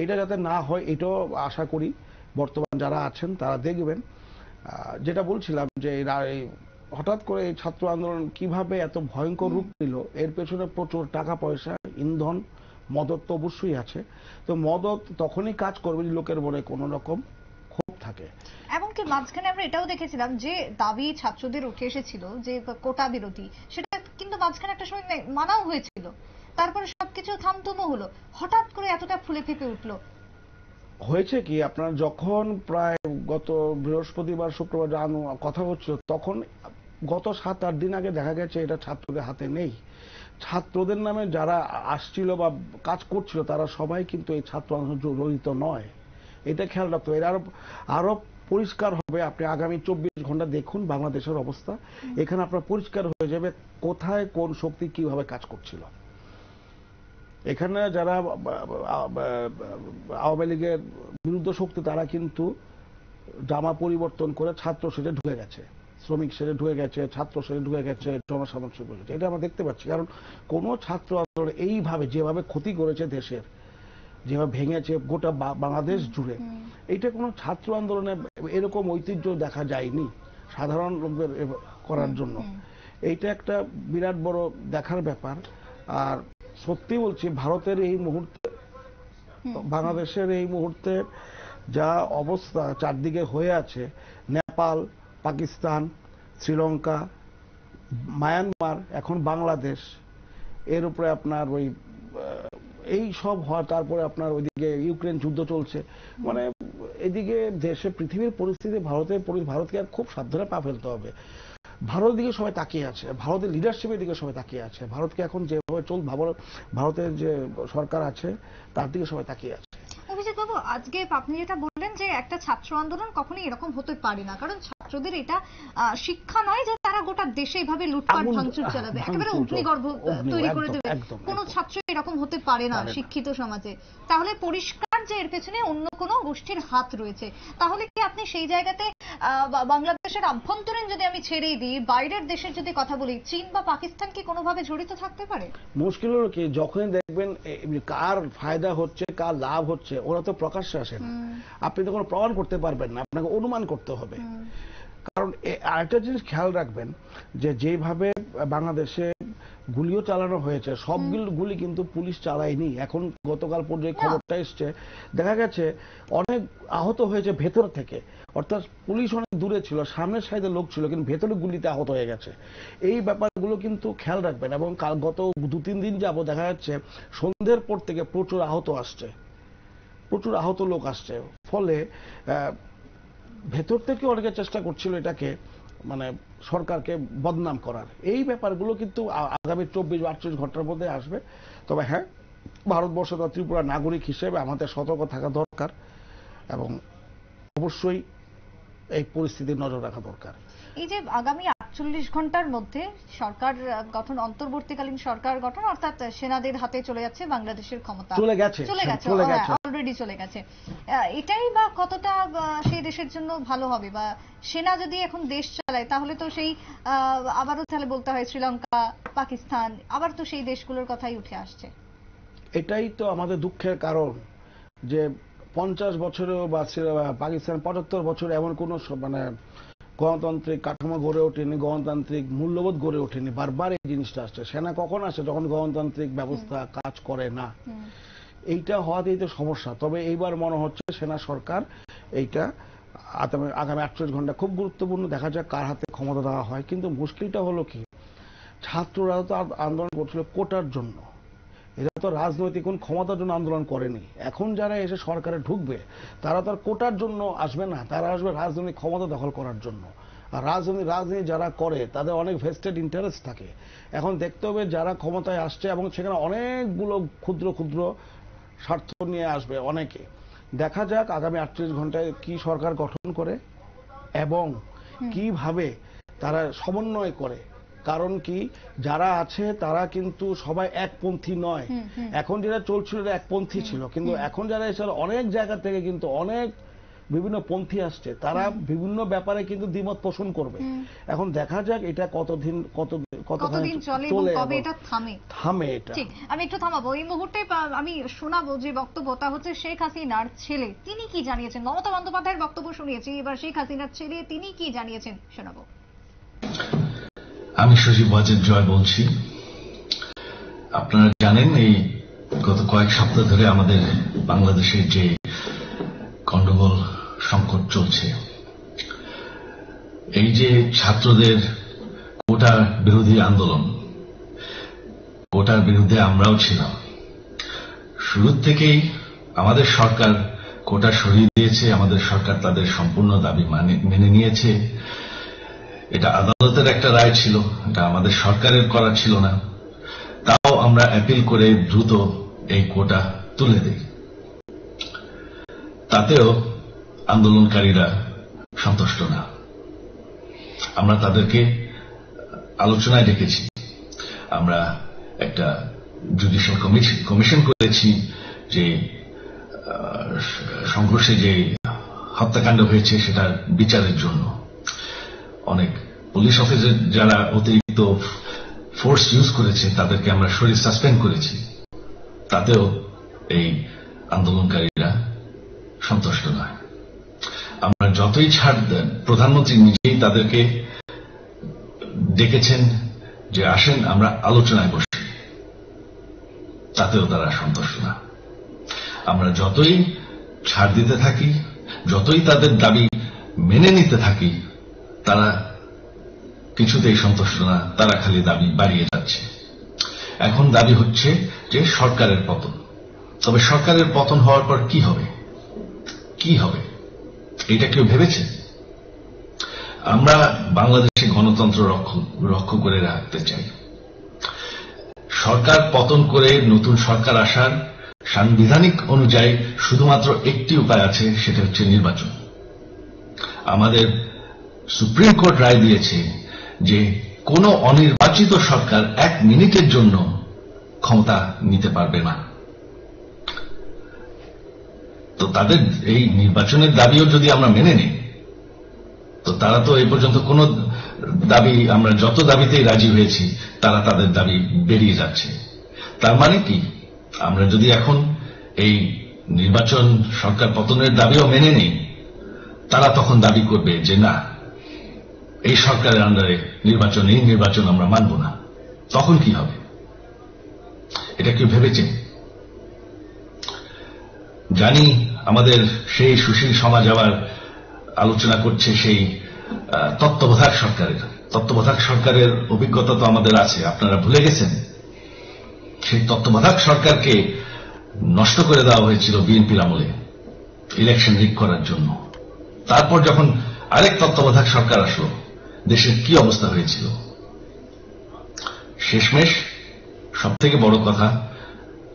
এইটা যাতে না হয় এটাও আশা করি বর্তমান যারা আছেন তারা দেখবেন। যেটা বলছিলাম যে হঠাৎ করে এই ছাত্র আন্দোলন কিভাবে এত ভয়ঙ্কর রূপ নিল, এর পেছনে প্রচুর টাকা পয়সা, ইন্ধন, মদত তো অবশ্যই আছে। তো মদত তখনই কাজ করবে লোকের মনে কোনো রকম ক্ষোভ থাকে। এমনকি মাঝখানে আমরা এটাও দেখেছিলাম যে দাবি ছাত্রদের উঠে এসেছিল যে কোটা বিরোধী, সেটা কিন্তু মাঝখানে একটা সময় মানাও হয়েছিল, তারপরে সবকিছু থামথুমো হলো, হঠাৎ করে এতটা ফুলে ফেঁপে উঠলো। হয়েছে কি, আপনার যখন প্রায় গত বৃহস্পতিবার শুক্রবার কথা হচ্ছিল, তখন গত 7-8 দিন আগে দেখা গেছে এটা ছাত্রদের হাতে নেই। ছাত্রদের নামে যারা আসছিল বা কাজ করছিল তারা সবাই কিন্তু এই ছাত্র আন্দোলন জড়িত নয়। এটা খেয়াল রাখতে হবে। আরো পরিষ্কার হবে, আপনি আগামী 24 ঘন্টা দেখুন বাংলাদেশের অবস্থা, এখানে আপনার পরিষ্কার হয়ে যাবে কোথায় কোন শক্তি কিভাবে কাজ করছিল। এখানে যারা আওয়ামী লীগের বিরুদ্ধ শক্তি তারা কিন্তু জামা পরিবর্তন করে ছাত্র সেজে ঢুকে গেছে, শ্রমিক সেজে ঢুকে গেছে, ছাত্র সেজে ঢুকে গেছে, জনসাধারণ সেজে ঢুকে গেছে। এটা আমরা দেখতে পাচ্ছি। কারণ কোন ছাত্র আন্দোলন এইভাবে যেভাবে ক্ষতি করেছে দেশের, যেভাবে ভেঙেছে গোটা বাংলাদেশ জুড়ে, এইটা কোনো ছাত্র আন্দোলনে এরকম ঐতিহ্য দেখা যায়নি সাধারণ লোকদের করার জন্য। এইটা একটা বিরাট বড় দেখার ব্যাপার। আর সত্যি বলছি, ভারতের এই মুহূর্তে, বাংলাদেশের এই মুহূর্তে যা অবস্থা চারদিকে হয়ে আছে, নেপাল, পাকিস্তান, শ্রীলঙ্কা, মায়ানমার, এখন বাংলাদেশ, এর উপরে আপনার ওই এই সব হওয়া, তারপরে আপনার ওইদিকে ইউক্রেন যুদ্ধ চলছে, মানে এদিকে দেশে পৃথিবীর পরিস্থিতি, ভারতকে আর খুব সাবধানে পা ফেলতে হবে। ভারতের দিকে সবাই তাকিয়ে আছে, ভারতের লিডারশিপের দিকে সবাই তাকিয়ে আছে, ভারতকে এখন যেভাবে ভারতের যে সরকার আছে তার দিকে সবাই তাকিয়ে আছে। অভিজিৎ বাবু, আজকে আপনি যেটা বললেন যে একটা ছাত্র আন্দোলন কখনোই এরকম হতে পারে না, কারণ ছাত্রদের এটা শিক্ষা নয় যে তারা গোটা দেশে এইভাবে লুটপাট ভাঙচুর চালাবে, একেবারে অগ্নিগর্ভ তৈরি করে দেবে। কোন ছাত্র এরকম হতে পারে না শিক্ষিত সমাজে। তাহলে পরিষ্কার যে এর পেছনে অন্য কোনো গোষ্ঠীর হাত রয়েছে। তাহলে কি আপনি সেই জায়গাতে বাংলাদেশের আভ্যন্তরীণ যদি আমি ছেড়েই দিই, বাইরের দেশের যদি কথা বলি, চীন বা পাকিস্তান কি কোনোভাবে জড়িত থাকতে পারে? মুশকিল হলো কি, যখনই দেখবেন কার ফায়দা হচ্ছে, কার লাভ হচ্ছে, ওরা তো প্রকাশ্যে আসে না। আপনি তো কোনো প্রমাণ করতে পারবেন না, আপনাকে অনুমান করতে হবে। কারণ আরেকটা জিনিস খেয়াল রাখবেন যে যেভাবে বাংলাদেশে গুলিও চালানো হয়েছে, সবগুলো গুলি কিন্তু পুলিশ চালায়নি। এখন গতকাল পর্যন্ত খবরটা এসছে, দেখা গেছে অনেক আহত হয়েছে ভেতর থেকে, অর্থাৎ পুলিশ অনেক দূরে ছিল, সামনের সাইডে লোক ছিল, কিন্তু ভেতরে গুলিতে আহত হয়ে গেছে। এই ব্যাপারগুলো কিন্তু খেয়াল রাখবেন। এবং গত 2-3 দিন যাব দেখা যাচ্ছে সন্ধ্যের পর থেকে প্রচুর আহত লোক আসছে। ফলে ভেতর থেকে অনেকে চেষ্টা করছিল এটাকে মানে সরকারকে বদনাম করার। এই ব্যাপারগুলো কিন্তু আগামী 24-48 ঘন্টার মধ্যে আসবে। তবে হ্যাঁ, ভারতবর্ষ বা ত্রিপুরা নাগরিক হিসেবে আমাদের সতর্ক থাকা দরকার এবং অবশ্যই এই পরিস্থিতির নজর রাখা দরকার। এই যে আগামী 48 ঘন্টার মধ্যে সরকার গঠন, অন্তর্বর্তীকালীন সরকার গঠন, অর্থাৎ সেনাদের হাতে চলে যাচ্ছে বাংলাদেশের ক্ষমতা, চলে গেছে অলরেডি চলে গেছে। এটাই বা কতটা সেই দেশের জন্য ভালো হবে? বা সেনা যদি এখন দেশ চালায় তাহলে তো সেই আবারও তাহলে বলতে হয় শ্রীলঙ্কা, পাকিস্তান, আবার তো সেই দেশগুলোর কথাই উঠে আসছে। এটাই তো আমাদের দুঃখের কারণ যে 50 বছরেও বা পাকিস্তান 75 বছরে এমন কোন মানে গণতান্ত্রিক কাঠামো গড়ে ওঠেনি, গণতান্ত্রিক মূল্যবোধ গড়ে ওঠেনি। বারবার এই জিনিসটা আসছে। সেনা কখন আসে? যখন গণতান্ত্রিক ব্যবস্থা কাজ করে না। এইটা হওয়াতেই তো সমস্যা। তবে এইবার মনে হচ্ছে সেনা সরকার এইটা আগামী 48 ঘন্টা খুব গুরুত্বপূর্ণ। দেখা যাক কার হাতে ক্ষমতা দেওয়া হয়। কিন্তু মুশকিলটা হলো কি, ছাত্ররা তো আন্দোলন করছিল কোটার জন্য, এরা তো রাজনৈতিক কোন ক্ষমতার জন্য আন্দোলন করেনি। এখন যারা এসে সরকারে ঢুকবে তারা তো আর কোটার জন্য আসবে না, তারা আসবে রাজনৈতিক ক্ষমতা দখল করার জন্য। আর রাজনীতি যারা করে তাদের অনেক ভেস্টেড ইন্টারেস্ট থাকে। এখন দেখতে হবে যারা ক্ষমতায় আসছে এবং সেখানে অনেকগুলো ক্ষুদ্র ক্ষুদ্র স্বার্থ নিয়ে আসবে অনেকে। দেখা যাক আগামী 48 ঘন্টায় কি সরকার গঠন করে এবং কিভাবে তারা সমন্বয় করে। কারণ কি, যারা আছে তারা কিন্তু সবাই একপন্থী নয়। এখন যেটা চলছিল একপন্থী ছিল, কিন্তু এখন যারা এসে অনেক জায়গা থেকে কিন্তু অনেক বিভিন্ন পন্থী আসছে, তারা বিভিন্ন ব্যাপারে কিন্তু দ্বিমত পোষণ করবে। এখন দেখা যাক এটা কতদিন চলে এবং কবে এটা থামে। এটা ঠিক, আমি একটু থামাবো এই মুহূর্তে। আমি শোনাবো যে বক্তব্য, তা হচ্ছে শেখ হাসিনার ছেলে, তিনি কি জানিয়েছেন। মমতা বন্দ্যোপাধ্যায়ের বক্তব্য শুনিয়েছি, এবার শেখ হাসিনার ছেলে তিনি কি জানিয়েছেন শোনাবো। আমি সজীব ওয়াজেদ জয় বলছি। আপনারা জানেন এই গত কয়েক সপ্তাহ ধরে আমাদের বাংলাদেশের যে গন্ডগোল সংকট চলছে, এই যে ছাত্রদের কোটা বিরোধী আন্দোলন, কোটার বিরুদ্ধে আমরাও ছিলাম। শুরুর থেকেই আমাদের সরকার কোটা সরিয়ে দিয়েছে, আমাদের সরকার তাদের সম্পূর্ণ দাবি মেনে নিয়েছে। এটা আদালতের একটা রায় ছিল, এটা আমাদের সরকারের করা ছিল না। তাও আমরা অ্যাপিল করে দ্রুত এই কোটা তুলে দেই। তাতেও আন্দোলনকারীরা সন্তুষ্ট না। আমরা তাদেরকে আলোচনায় ডেকেছি, আমরা একটা জুডিশিয়াল কমিশন করেছি যে সংঘর্ষে যে হত্যাকাণ্ড হয়েছে সেটার বিচারের জন্য। অনেক পুলিশ অফিসার যারা অতিরিক্ত ফোর্স ইউজ করেছে তাদেরকে আমরা সরিয়ে সাসপেন্ড করেছি। তাতেও এই আন্দোলনকারীরা সন্তুষ্ট নয়। আমরা যতই ছাড় দেন, প্রধানমন্ত্রী নিজেই তাদেরকে ডেকেছেন যে আসেন আমরা আলোচনায় বসি, তাতেও তারা সন্তুষ্ট না। আমরা যতই ছাড় দিতে থাকি, যতই তাদের দাবি মেনে নিতে থাকি, তারা কিছুতেই সন্তুষ্ট না, তারা খালি দাবি বাড়িয়ে যাচ্ছে। এখন দাবি হচ্ছে যে সরকারের পতন। তবে সরকারের পতন হওয়ার পর কি হবে, কি হবে এটা কেউ ভেবেছে? আমরা বাংলাদেশে গণতন্ত্র রক্ষা করে রাখতে চাই। সরকার পতন করে নতুন সরকার আসার সাংবিধানিক অনুযায়ী শুধুমাত্র একটি উপায় আছে, সেটা হচ্ছে নির্বাচন। আমাদের সুপ্রিম কোর্ট রায় দিয়েছে যে কোন অনির্বাচিত সরকার 1 মিনিটের জন্য ক্ষমতা নিতে পারবে না। তো তাদের এই নির্বাচনের দাবিও যদি আমরা মেনে নিই, তো তারা তো এই পর্যন্ত কোন দাবি, আমরা যত দাবিতেই রাজি হয়েছি তারা তাদের দাবি বেরিয়ে যাচ্ছে। তার মানে কি, আমরা যদি এখন এই নির্বাচন সরকার পতনের দাবিও মেনে নিই, তারা তখন দাবি করবে যে না, এই সরকারের আন্ডারে নির্বাচন, এই নির্বাচন আমরা মানব না। তখন কি হবে এটা কেউ ভেবেছে? জানি আমাদের সেই সুশীল সমাজ আবার আলোচনা করছে সেই তত্ত্বাবধায়ক সরকারের। তত্ত্বাবধায়ক সরকারের অভিজ্ঞতা তো আমাদের আছে, আপনারা ভুলে গেছেন। সেই তত্ত্বাবধায়ক সরকারকে নষ্ট করে দেওয়া হয়েছিল বিএনপির আমলে ইলেকশন রিগ করার জন্য। তারপর যখন আরেক তত্ত্বাবধায়ক সরকার আসলো, দেশের কি অবস্থা হয়েছিল। শেষমেশ সব থেকে বড় কথা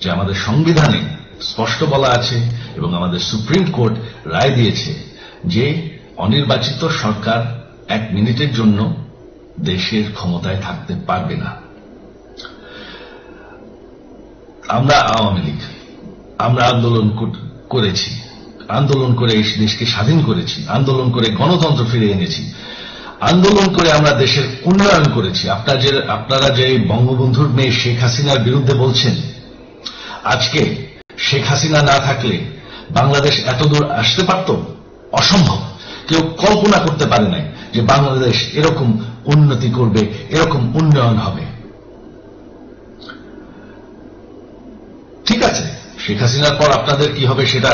যে আমাদের সংবিধানে স্পষ্ট বলা আছে এবং আমাদের সুপ্রিম কোর্ট রায় দিয়েছে যে অনির্বাচিত সরকার 1 মিনিটের জন্য দেশের ক্ষমতায় থাকতে পারবে না। আমরা আওয়ামী লীগ, আমরা আন্দোলন করেছি, আন্দোলন করে এই দেশকে স্বাধীন করেছি, আন্দোলন করে গণতন্ত্র ফিরে এনেছি, আন্দোলন করে আমরা দেশের উন্নয়ন করেছি। আপনারা যে বঙ্গবন্ধুর মেয়ে শেখ হাসিনার বিরুদ্ধে বলছেন, আজকে শেখ হাসিনা না থাকলে বাংলাদেশ এতদূর আসতে পারত? অসম্ভব। কেউ কল্পনা করতে পারে নাই যে বাংলাদেশ এরকম উন্নতি করবে, এরকম উন্নয়ন হবে। ঠিক আছে, শেখ হাসিনার পর আপনাদের কি হবে সেটা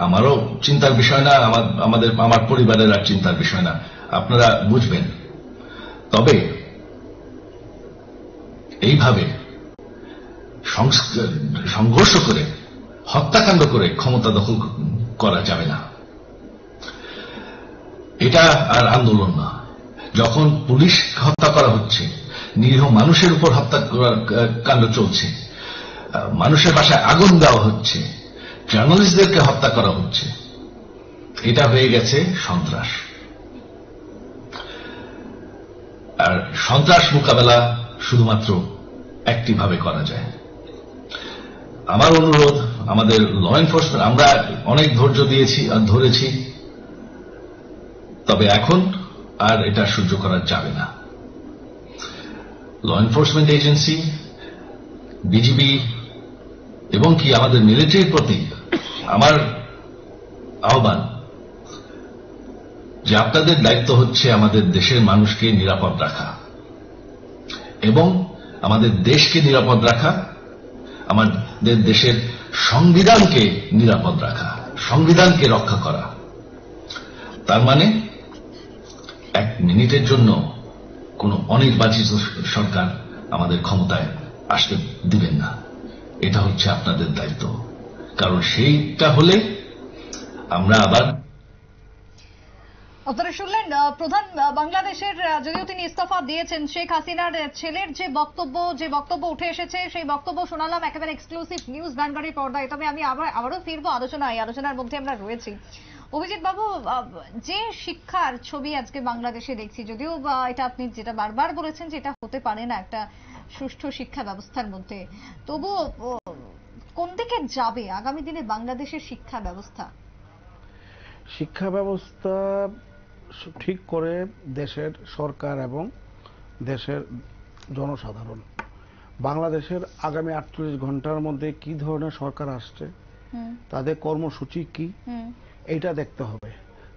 আমারও চিন্তার বিষয় না, আমার পরিবারের আর চিন্তার বিষয় না, আপনারা বুঝবেন। তবে এইভাবে সংঘর্ষ করে, হত্যাকাণ্ড করে ক্ষমতা দখল করা যাবে না। এটা আর আন্দোলন না। যখন পুলিশ হত্যা করা হচ্ছে, নিরীহ মানুষের উপর হত্যাকাণ্ড চলছে, মানুষের বাসায় আগুন দেওয়া হচ্ছে, জার্নালিস্টদেরকে হত্যা করা হচ্ছে, এটা হয়ে গেছে সন্ত্রাস। আর সন্ত্রাস মোকাবেলা শুধুমাত্র একটি ভাবে করা যায়। আমার অনুরোধ, আমাদের ল এনফোর্সমেন্ট, আমরা অনেক ধৈর্য দিয়েছি আর ধরেছি, তবে এখন আর এটা সহ্য করা যাবে না। ল এনফোর্সমেন্ট এজেন্সি, বিজিবি এবং কি আমাদের মিলিটারির প্রতি আমার আহ্বান যে আপনাদের দায়িত্ব হচ্ছে আমাদের দেশের মানুষকে নিরাপদ রাখা এবং আমাদের দেশকে নিরাপদ রাখা, আমাদের দেশের সংবিধানকে নিরাপদ রাখা, সংবিধানকে রক্ষা করা। তার মানে 1 মিনিটের জন্য কোন অনির্বাচিত সরকার আমাদের ক্ষমতায় আসতে দিবেন না। এটা হচ্ছে আপনাদের দায়িত্ব, কারণ সেইটা হলে আমরা আবার। আপনারা শুনলেন প্রধান বাংলাদেশের, যদিও তিনি ইস্তফা দিয়েছেন, শেখ হাসিনার ছেলের যে বক্তব্য উঠে এসেছে, সেই বক্তব্য শোনালাম একেবারে এক্সক্লুসিভ নিউজ ভ্যানগাড়ির পর্দায়। তবে আমি আবারও ফিরবো আলোচনার মধ্যে আমরা রয়েছি। অভিজিৎ বাবু, যে শিক্ষার ছবি আজকে বাংলাদেশে দেখছি, যদিও এটা আপনি যেটা বারবার বলেছেন যে এটা হতে পারে না একটা সুষ্ঠু শিক্ষা ব্যবস্থার মধ্যে, তবুও কোন দিকে যাবে আগামী দিনে বাংলাদেশের শিক্ষা ব্যবস্থা? শিক্ষা ব্যবস্থা ঠিক করে দেশের সরকার এবং দেশের জনসাধারণ। বাংলাদেশের আগামী 48 ঘন্টার মধ্যে কি ধরনের সরকার আসছে, তাদের কর্মসূচি কি, এইটা দেখতে হবে।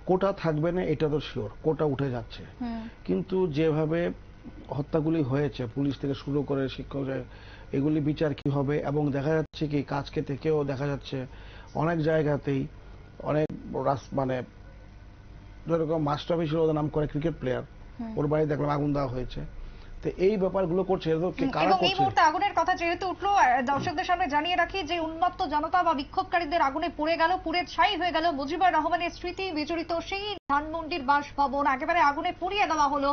কোটা থাকবে না এটা তো শিওর, কোটা উঠে যাচ্ছে, কিন্তু যেভাবে হত্যাগুলি হয়েছে পুলিশ থেকে শুরু করে শিক্ষক, এগুলি বিচার কি হবে? এবং দেখা যাচ্ছে কি কাজকে থেকেও দেখা যাচ্ছে অনেক জায়গাতেই অনেক মানে যেরকম মাস্টারফি ছিল নাম করে ক্রিকেট প্লেয়ার, ওর বাড়ি দেখলাম আগুন দেওয়া হয়েছে। তো এই ব্যাপারগুলো করছে কারা করছে? এই মুহূর্তে আগুনের কথা যেহেতু উঠলো, দর্শকদের সামনে জানিয়ে রাখি যে উন্মত্ত জনতা বা বিক্ষোভকারীদের আগুনে পুড়ে ছাই হয়ে গেল মুজিবুর রহমানের স্মৃতি বিজড়িত সেই ধানমন্ডির বাসভবন, একেবারে আগুনে পুড়িয়ে দেওয়া হলো।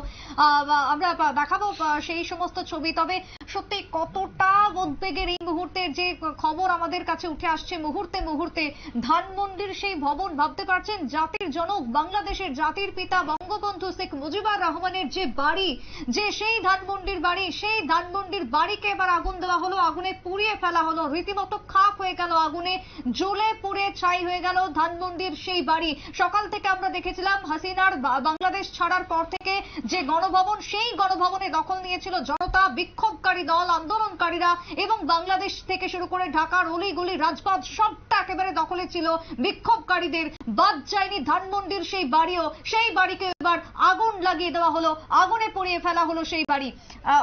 আমরা দেখাবো সেই সমস্ত ছবি। তবে সত্যি কতটা উদ্বেগের এই মুহূর্তের যে খবর আমাদের কাছে উঠে আসছে মুহূর্তে, ধানমন্ডির সেই ভবন, ভাবতে পারছেন জাতির জনক, বাংলাদেশের জাতির পিতা বঙ্গবন্ধু শেখ মুজিবুর রহমানের যে বাড়ি, যে সেই ধানমন্ডির বাড়ি, সেই ধানমন্ডির বাড়িকে এবার আগুন দেওয়া হলো, আগুনে পুড়িয়ে ফেলা হলো, রীতিমতো খাক হয়ে গেল, আগুনে জ্বলে পুড়ে ছাই হয়ে গেল ধানমন্ডির সেই বাড়ি। সকাল থেকে আমরা দেখেছিলাম হাসিনার বাংলাদেশ ছাড়ার পর থেকে যে গণভবন, সেই গণভবনে দখল নিয়েছিল জনতা, বিক্ষোভকারী দল, আন্দোলনকারীরা, এবং বাংলাদেশ থেকে শুরু করে ঢাকার অলিগলি, রাজপথ সবটা একেবারে দখলে ছিল বিক্ষোভকারীদের। বাদ যায়নি ধানমন্ডির সেই বাড়িও, সেই বাড়িকে এবার আগুন লাগিয়ে দেওয়া হলো, আগুনে পুড়িয়ে ফেলা হলো সেই বাড়ি।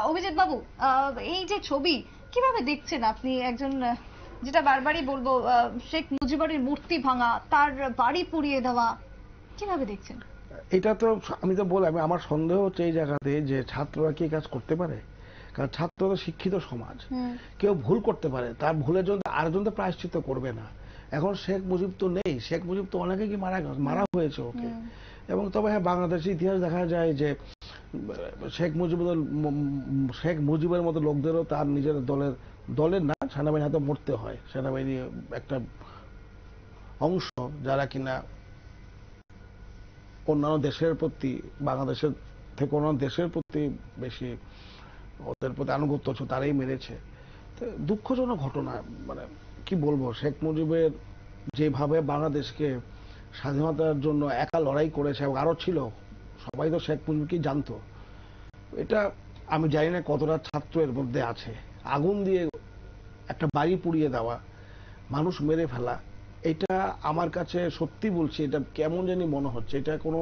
অভিজিৎ বাবু, এই যে ছবি কিভাবে দেখছেন আপনি? একজন, যেটা বারবারই বলবো, শেখ মুজিবুরের মূর্তি ভাঙা, তার বাড়ি পুড়িয়ে দেওয়া, কিভাবে দেখছেন? এটা তো আমি তো বললাম, আমার সন্দেহ হচ্ছে এই জায়গাতে যে ছাত্ররা কি কাজ করতে পারে, কারণ ছাত্র তো শিক্ষিত সমাজ, কেউ ভুল করতে পারে, তার ভুলের জন্য আরেকজন তো প্রায়শ্চিত্ত করবে না। এখন শেখ মুজিব তো নেই, শেখ মুজিব তো অনেকে কি মারা হয়েছে ওকে। এবং তবে হ্যাঁ, বাংলাদেশের ইতিহাস দেখা যায় যে শেখ মুজিবের মতো লোকদেরও তার নিজের দলের না, সেনাবাহিনী হাতে মরতে হয়। সেনাবাহিনী একটা অংশ যারা কিনা অন্যান্য দেশের প্রতি, বাংলাদেশের থেকে অন্যান্য দেশের প্রতি বেশি ওদের প্রতি আনুগত্য ছিল, তারাই মেরেছে। তো দুঃখজনক ঘটনা। মানে কি বলবো, শেখ মুজিবের যেভাবে বাংলাদেশকে স্বাধীনতার জন্য একা লড়াই করেছে, এবং আরো ছিল, সবাই তো শেখ মুজিবকে জানতো। এটা আমি জানি না কতটা ছাত্র এর মধ্যে আছে। আগুন দিয়ে একটা বাড়ি পুড়িয়ে দেওয়া, মানুষ মেরে ফেলা, এটা আমার কাছে সত্যি বলছি, এটা কেমন জানি মনে হচ্ছে। এটা কোনো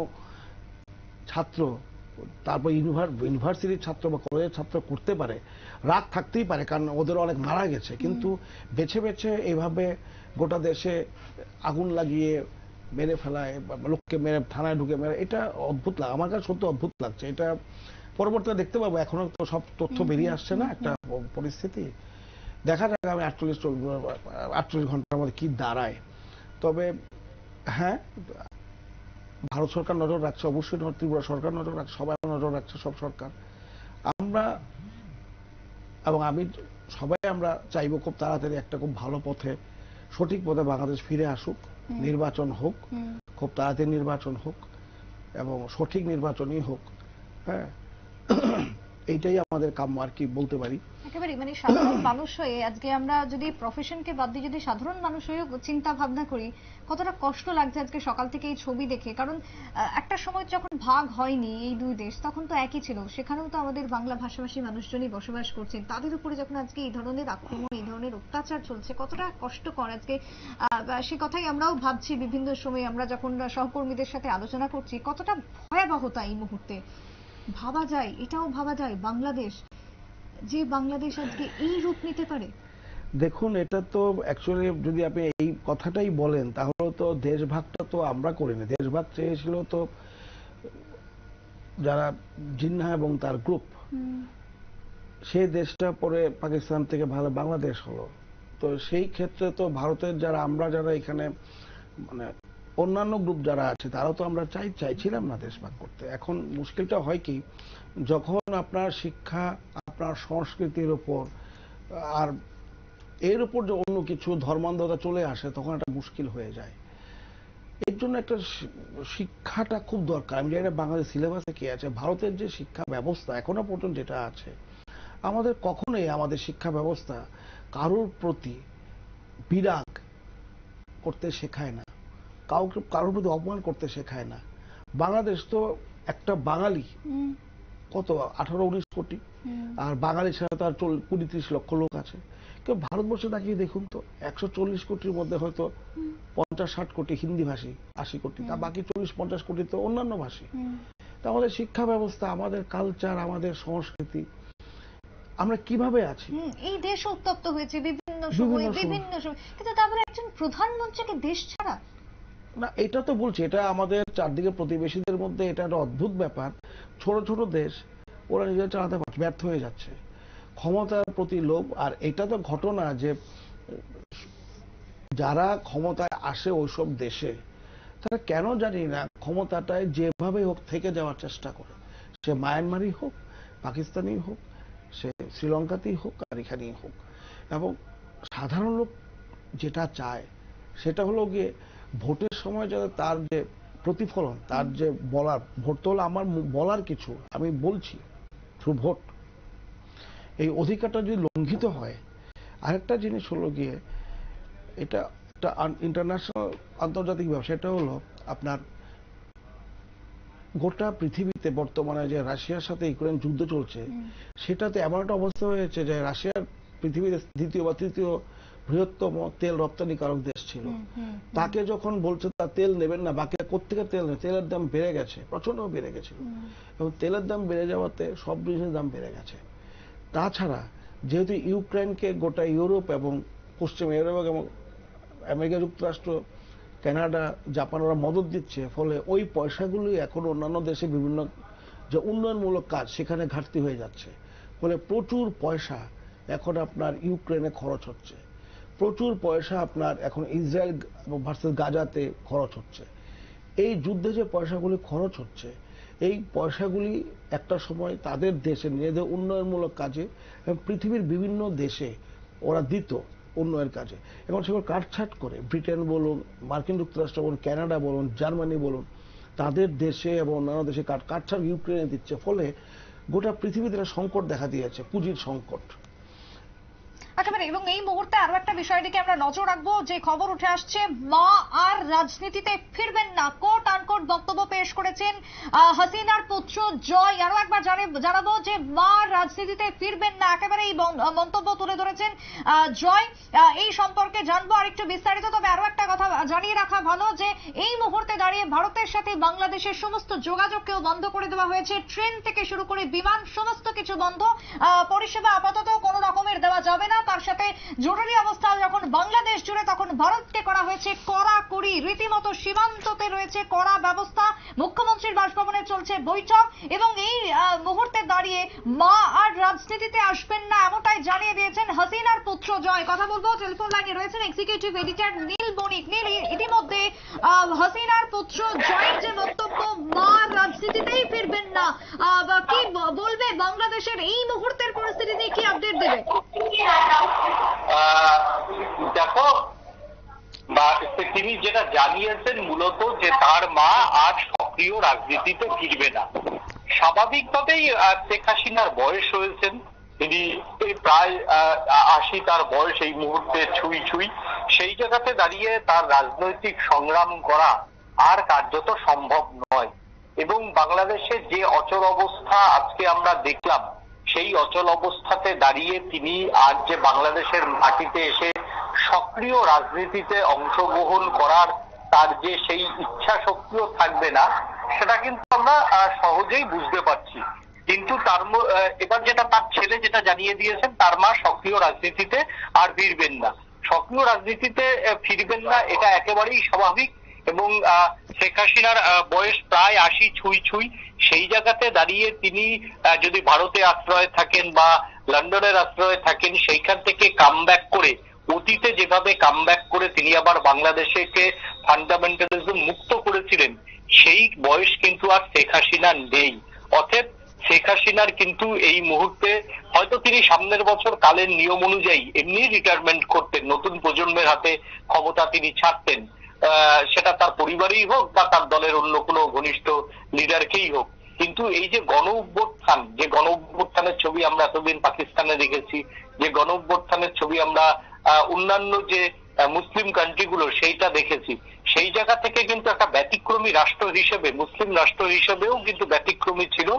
ছাত্র, তারপর ইউনিভার্সিটির ছাত্র বা কলেজের ছাত্র করতে পারে, রাগ থাকতেই পারে, কারণ ওদের অনেক মারা গেছে, কিন্তু বেছে বেছে এইভাবে গোটা দেশে আগুন লাগিয়ে মেরে ফেলায়, লোককে মেরে থানায় ঢুকে মেরে, এটা অদ্ভুত লাগে আমার কাছে, সত্যি অদ্ভুত লাগছে। এটা পরবর্তীতে দেখতে পাবো, এখনো তো সব তথ্য বেরিয়ে আসছে না, একটা পরিস্থিতি দেখা যাক আমি 48 ঘন্টার মধ্যে কি দাঁড়ায়। তবে হ্যাঁ, ভারত সরকার নজর রাখছে, অবশ্যই ত্রিপুরা সরকার নজর রাখছে, সবাই নজর রাখছে, সব সরকার। আমরা এবং আমি সবাই আমরা চাইবো খুব তাড়াতাড়ি একটা খুব ভালো পথে, সঠিক পথে বাংলাদেশ ফিরে আসুক, নির্বাচন হোক, খুব তাড়াতাড়ি নির্বাচন হোক, এবং সঠিক নির্বাচনই হোক। হ্যাঁ, এইটাই আমাদের কাম্য আর কি বলতে পারি। একেবারে মানে সাধারণ মানুষ হয়ে আজকে আমরা যদি প্রফেশনকে বাদ দিয়ে যদি সাধারণ মানুষ হয়ে চিন্তা ভাবনা করি, কতটা কষ্ট লাগছে আজকে সকাল থেকে এই ছবি দেখে। কারণ একটা সময় যখন ভাগ হয়নি এই দুই দেশ, তখন তো একই ছিল, সেখানেও তো আমাদের বাংলা ভাষাভাষী মানুষজনই বসবাস করছেন। তাদের উপরে যখন আজকে এই ধরনের আক্রমণ, এই ধরনের অত্যাচার চলছে, কতটা কষ্টকর আজকে সে কথাই আমরাও ভাবছি বিভিন্ন সময়, আমরা যখন সহকর্মীদের সাথে আলোচনা করছি, কতটা ভয়াবহতা এই মুহূর্তে। ভাবা যায়, এটাও ভাবা যায় বাংলাদেশ, যে বাংলাদেশ আজকে এই রূপ নিতে পারে। দেখুন, এটা তো অ্যাকচুয়ালি যদি আপনি এই কথাটাই বলেন, তাহলে তো দেশভাগটা তো আমরা করিনি। দেশভাগ চেয়েছিল তো যারা জিন্নাহ এবং তার গ্রুপ, সেই দেশটা পরে পাকিস্তান থেকে ভালো বাংলাদেশ হলো। তো সেই ক্ষেত্রে তো ভারতের যারা এখানে মানে অন্যান্য গ্রুপ যারা আছে, তারাও তো আমরা চাইছিলাম না দেশভাগ করতে। এখন মুশকিলটা হয় কি, যখন আপনার শিক্ষা, আপনার সংস্কৃতির উপর আর এর উপর যে অন্য কিছু ধর্মান্ধতা চলে আসে, তখন একটা মুশকিল হয়ে যায়। এর জন্য একটা শিক্ষাটা খুব দরকার। আমি জানি না বাংলাদেশ সিলেবাসে কি আছে। ভারতের যে শিক্ষা ব্যবস্থা এখনো পর্যন্ত যেটা আছে, আমাদের কখনোই আমাদের শিক্ষা ব্যবস্থা কারোর প্রতি বিরাগ করতে শেখায় না, কারোর প্রতি অপমান করতে শেখায় না। বাংলাদেশ তো একটা বাঙালি কত 18-19 কোটি, আর বাঙালি ছাড়া তো আর 20-30 লক্ষ লোক আছে। কেউ ভারতবর্ষে তাকিয়ে দেখুন তো, 140 কোটির মধ্যে হয়তো 50-60 কোটি হিন্দি ভাষী, 80 কোটি, তা বাকি 40-50 কোটি তো অন্যান্য ভাষী। তা আমাদের শিক্ষা ব্যবস্থা, আমাদের কালচার, আমাদের সংস্কৃতি, আমরা কিভাবে আছি। এই দেশ উত্তপ্ত হয়েছে বিভিন্ন সময়, কিন্তু তারপরে একজন প্রধানমন্ত্রীকে দেশ ছাড়া না, এটা তো বলছি, এটা আমাদের চারদিকে প্রতিবেশীদের মধ্যে এটা একটা অদ্ভুত ব্যাপার। ছোট ছোট দেশ, ওরা নিজেরা চালাতে ব্যর্থ হয়ে যাচ্ছে, ক্ষমতার প্রতি লোভ। আর এটা তো ঘটনা যে যারা ক্ষমতায় আসে ওইসব দেশে, তারা কেন জানি না ক্ষমতাটায় যেভাবে হোক থেকে যাওয়ার চেষ্টা করে। সে মায়ানমারই হোক, পাকিস্তানি হোক, সে শ্রীলঙ্কাতেই হোক, আর এখানেই হোক। এবং সাধারণ লোক যেটা চায় সেটা হলো গিয়ে ভোটের সময় যাতে তার যে প্রতিফলন, তার যে বলার, ভোট তো হলো আমার বলার কিছু, আমি বলছি থ্রু ভোট, এই অধিকারটা যদি লঙ্ঘিত হয়। আরেকটা জিনিস হলো গিয়ে, এটা একটা ইন্টারন্যাশনাল আন্তর্জাতিক ব্যবসা, এটা হলো আপনার গোটা পৃথিবীতে বর্তমানে যে রাশিয়ার সাথে ইউক্রেন যুদ্ধ চলছে, সেটাতে এমন একটা অবস্থা হয়েছে যে রাশিয়ার পৃথিবীর দ্বিতীয় বা তৃতীয় বৃহত্তম তেল রপ্তানিকারক দেশ ছিল। তাকে যখন বলছে তার তেল নেবেন না, বাকি কোত্থেকে তেল নেই, তেলের দাম বেড়ে গেছে, প্রচন্ড বেড়ে গেছিল। এবং তেলের দাম বেড়ে যাওয়াতে সব জিনিসের দাম বেড়ে গেছে। তাছাড়া যেহেতু ইউক্রেনকে গোটা ইউরোপ এবং পশ্চিম ইউরোপ এবং আমেরিকা যুক্তরাষ্ট্র কানাডা, জাপান ওরা মদত দিচ্ছে, ফলে ওই পয়সাগুলি এখন অন্যান্য দেশে বিভিন্ন যে উন্নয়নমূলক কাজ সেখানে ঘাটতি হয়ে যাচ্ছে। ফলে প্রচুর পয়সা এখন আপনার ইউক্রেনে খরচ হচ্ছে, প্রচুর পয়সা আপনার এখন ইসরায়েল ভার্সেস গাজাতে খরচ হচ্ছে। এই যুদ্ধে যে পয়সাগুলি খরচ হচ্ছে, এই পয়সাগুলি একটা সময় তাদের দেশে নিজেদের উন্নয়নমূলক কাজে এবং পৃথিবীর বিভিন্ন দেশে ওরা দিত উন্নয়নের কাজে। এখন সেগুলো কাটছাট করে ব্রিটেন বলুন, মার্কিন যুক্তরাষ্ট্র বলুন, কানাডা বলুন, জার্মানি বলুন, তাদের দেশে এবং অন্যান্য দেশে কাটছাট ইউক্রেনে দিচ্ছে। ফলে গোটা পৃথিবীতে একটা সংকট দেখা দিয়েছে, পুঁজির সংকট। একেবারে। এবং এই মুহূর্তে আরো একটা বিষয়ের দিকে আমরা নজর রাখবো, যে খবর উঠে আসছে, মা আর রাজনীতিতে ফিরবেন না, কোট আনকোট বক্তব্য পেশ করেছেন হাসিনার পুত্র জয়। আরো একবার জানাবো যে মা রাজনীতিতে ফিরবেন না, একেবারে এই মন্তব্য তুলে ধরেছেন জয়। এই সম্পর্কে জানবো আর একটু বিস্তারিত। তবে আরো একটা কথা জানিয়ে রাখা ভালো, যে এই মুহূর্তে দাঁড়িয়ে ভারতের সাথে বাংলাদেশের সমস্ত যোগাযোগকেও বন্ধ করে দেওয়া হয়েছে। ট্রেন থেকে শুরু করে বিমান সমস্ত কিছু বন্ধ, পরিষেবা আপাতত কোনো রকমের দেওয়া যাবে না। তার সাথে জরুরি অবস্থা যখন বাংলাদেশ জুড়ে, তখন ভারতকে করা হয়েছে কড়াকড়ি, রীতিমতো সীমান্ততে রয়েছে কড়া ব্যবস্থা। মুখ্যমন্ত্রীর বাসভবনে চলছে বৈঠক এবং এই মুহূর্তে দাঁড়িয়ে মা আর রাজনীতিতে আসবেন না, এমনটাই জানিয়ে দিয়েছেন হাসিনার পুত্র জয়। কথা বলবো, টেলিফোন লাইনে রয়েছেন এক্সিকিউটিভ এডিটর নীল বণিক। নীল, ইতিমধ্যে হাসিনার পুত্র জয়ের যে বক্তব্য, মা রাজনীতিতেই ফিরবেন না, কি বলবে বাংলাদেশের এই মুহূর্তের পরিস্থিতি নিয়ে, কি আপডেট দেবে? দেখো, তিনি যেটা জানিয়েছেন মূলত যে তার মা আর সক্রিয় রাজনীতিতে ফিরবে না। স্বাভাবিকভাবেই শেখ হাসিনার বয়স হয়েছেন, তিনি প্রায় ৮০ তার বয়স এই মুহূর্তে ছুঁই ছুঁই। সেই জায়গাতে দাঁড়িয়ে তার রাজনৈতিক সংগ্রাম করা আর কার্যত সম্ভব নয়। এবং বাংলাদেশের যে অচল অবস্থা আজকে আমরা দেখলাম, সেই অচল অবস্থাতে দাঁড়িয়ে তিনি আজ যে বাংলাদেশের মাটিতে এসে সক্রিয় রাজনীতিতে অংশগ্রহণ করার তার যে সেই ইচ্ছা শক্তিও থাকবে না, সেটা কিন্তু আমরা সহজেই বুঝতে পারছি। কিন্তু তার এবার যেটা তার ছেলে যেটা জানিয়ে দিয়েছেন, তার মা সক্রিয় রাজনীতিতে আর ফিরবেন না। সক্রিয় রাজনীতিতে ফিরবেন না, এটা একেবারেই স্বাভাবিক। এবং শেখ হাসিনার বয়স প্রায় ৮০ ছুঁই ছুঁই। সেই জায়গাতে দাঁড়িয়ে তিনি যদি ভারতে আশ্রয় থাকেন বা লন্ডনের আশ্রয়ে থাকেন, সেইখান থেকে কামব্যাক করে, অতীতে যেভাবে কামব্যাক করে তিনি আবার বাংলাদেশকে ফান্ডামেন্টালিজম মুক্ত করেছিলেন, সেই বয়স কিন্তু আর শেখ হাসিনার নেই। অতএব শেখ হাসিনার কিন্তু এই মুহূর্তে হয়তো তিনি সামনের বছর কালের নিয়ম অনুযায়ী এমনি রিটায়ারমেন্ট করতেন, নতুন প্রজন্মের হাতে ক্ষমতা তিনি ছাড়তেন, সেটা তার পরিবারেই হোক বা তার দলের অন্য কোনো ঘনিষ্ঠ লিডারকেই হোক। কিন্তু এই যে গণ অভ্যুত্থান, যে গণ অভ্যুত্থানের ছবি আমরা এতদিন পাকিস্তানে দেখেছি, যে গণ অভ্যুত্থানের ছবি আমরা অন্যান্য যে মুসলিম কান্ট্রিগুলো সেইটা দেখেছি, সেই জায়গা থেকে কিন্তু একটা ব্যতিক্রমী রাষ্ট্র হিসেবে, মুসলিম রাষ্ট্র হিসেবেও কিন্তু ব্যতিক্রমী ছিল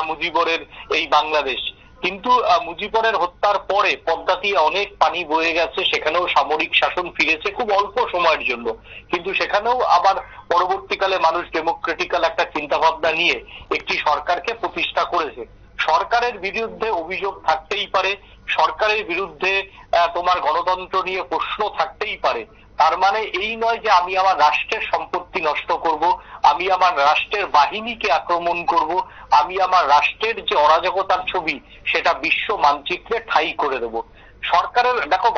মুজিবরের এই বাংলাদেশ। কিন্তু মুজিবরের হত্যার পরে পদ্মা দিয়ে অনেক পানি বয়ে গেছে, সেখানেও সামরিক শাসন ফিরেছে খুব অল্প সময়ের জন্য, কিন্তু সেখানেও আবার পরবর্তীকালে মানুষ ডেমোক্রেটিক্যাল একটা চিন্তা ভাবনা নিয়ে একটি সরকারকে প্রতিষ্ঠা করেছে। সরকারের বিরুদ্ধে অভিযোগ থাকতেই পারে, সরকারের বিরুদ্ধে তোমার গণতন্ত্র নিয়ে প্রশ্ন থাকতেই পারে। তার মানে এই নয় যে আমি আমার রাষ্ট্রের সম্পত্তি নষ্ট করব, আমি আমার রাষ্ট্রের বাহিনীকে আক্রমণ করব, আমি আমার রাষ্ট্রের যে অরাজকতার ছবি সেটা বিশ্ব মানচিত্রে ঠাঁই করে দেব। সরকারের দেখো,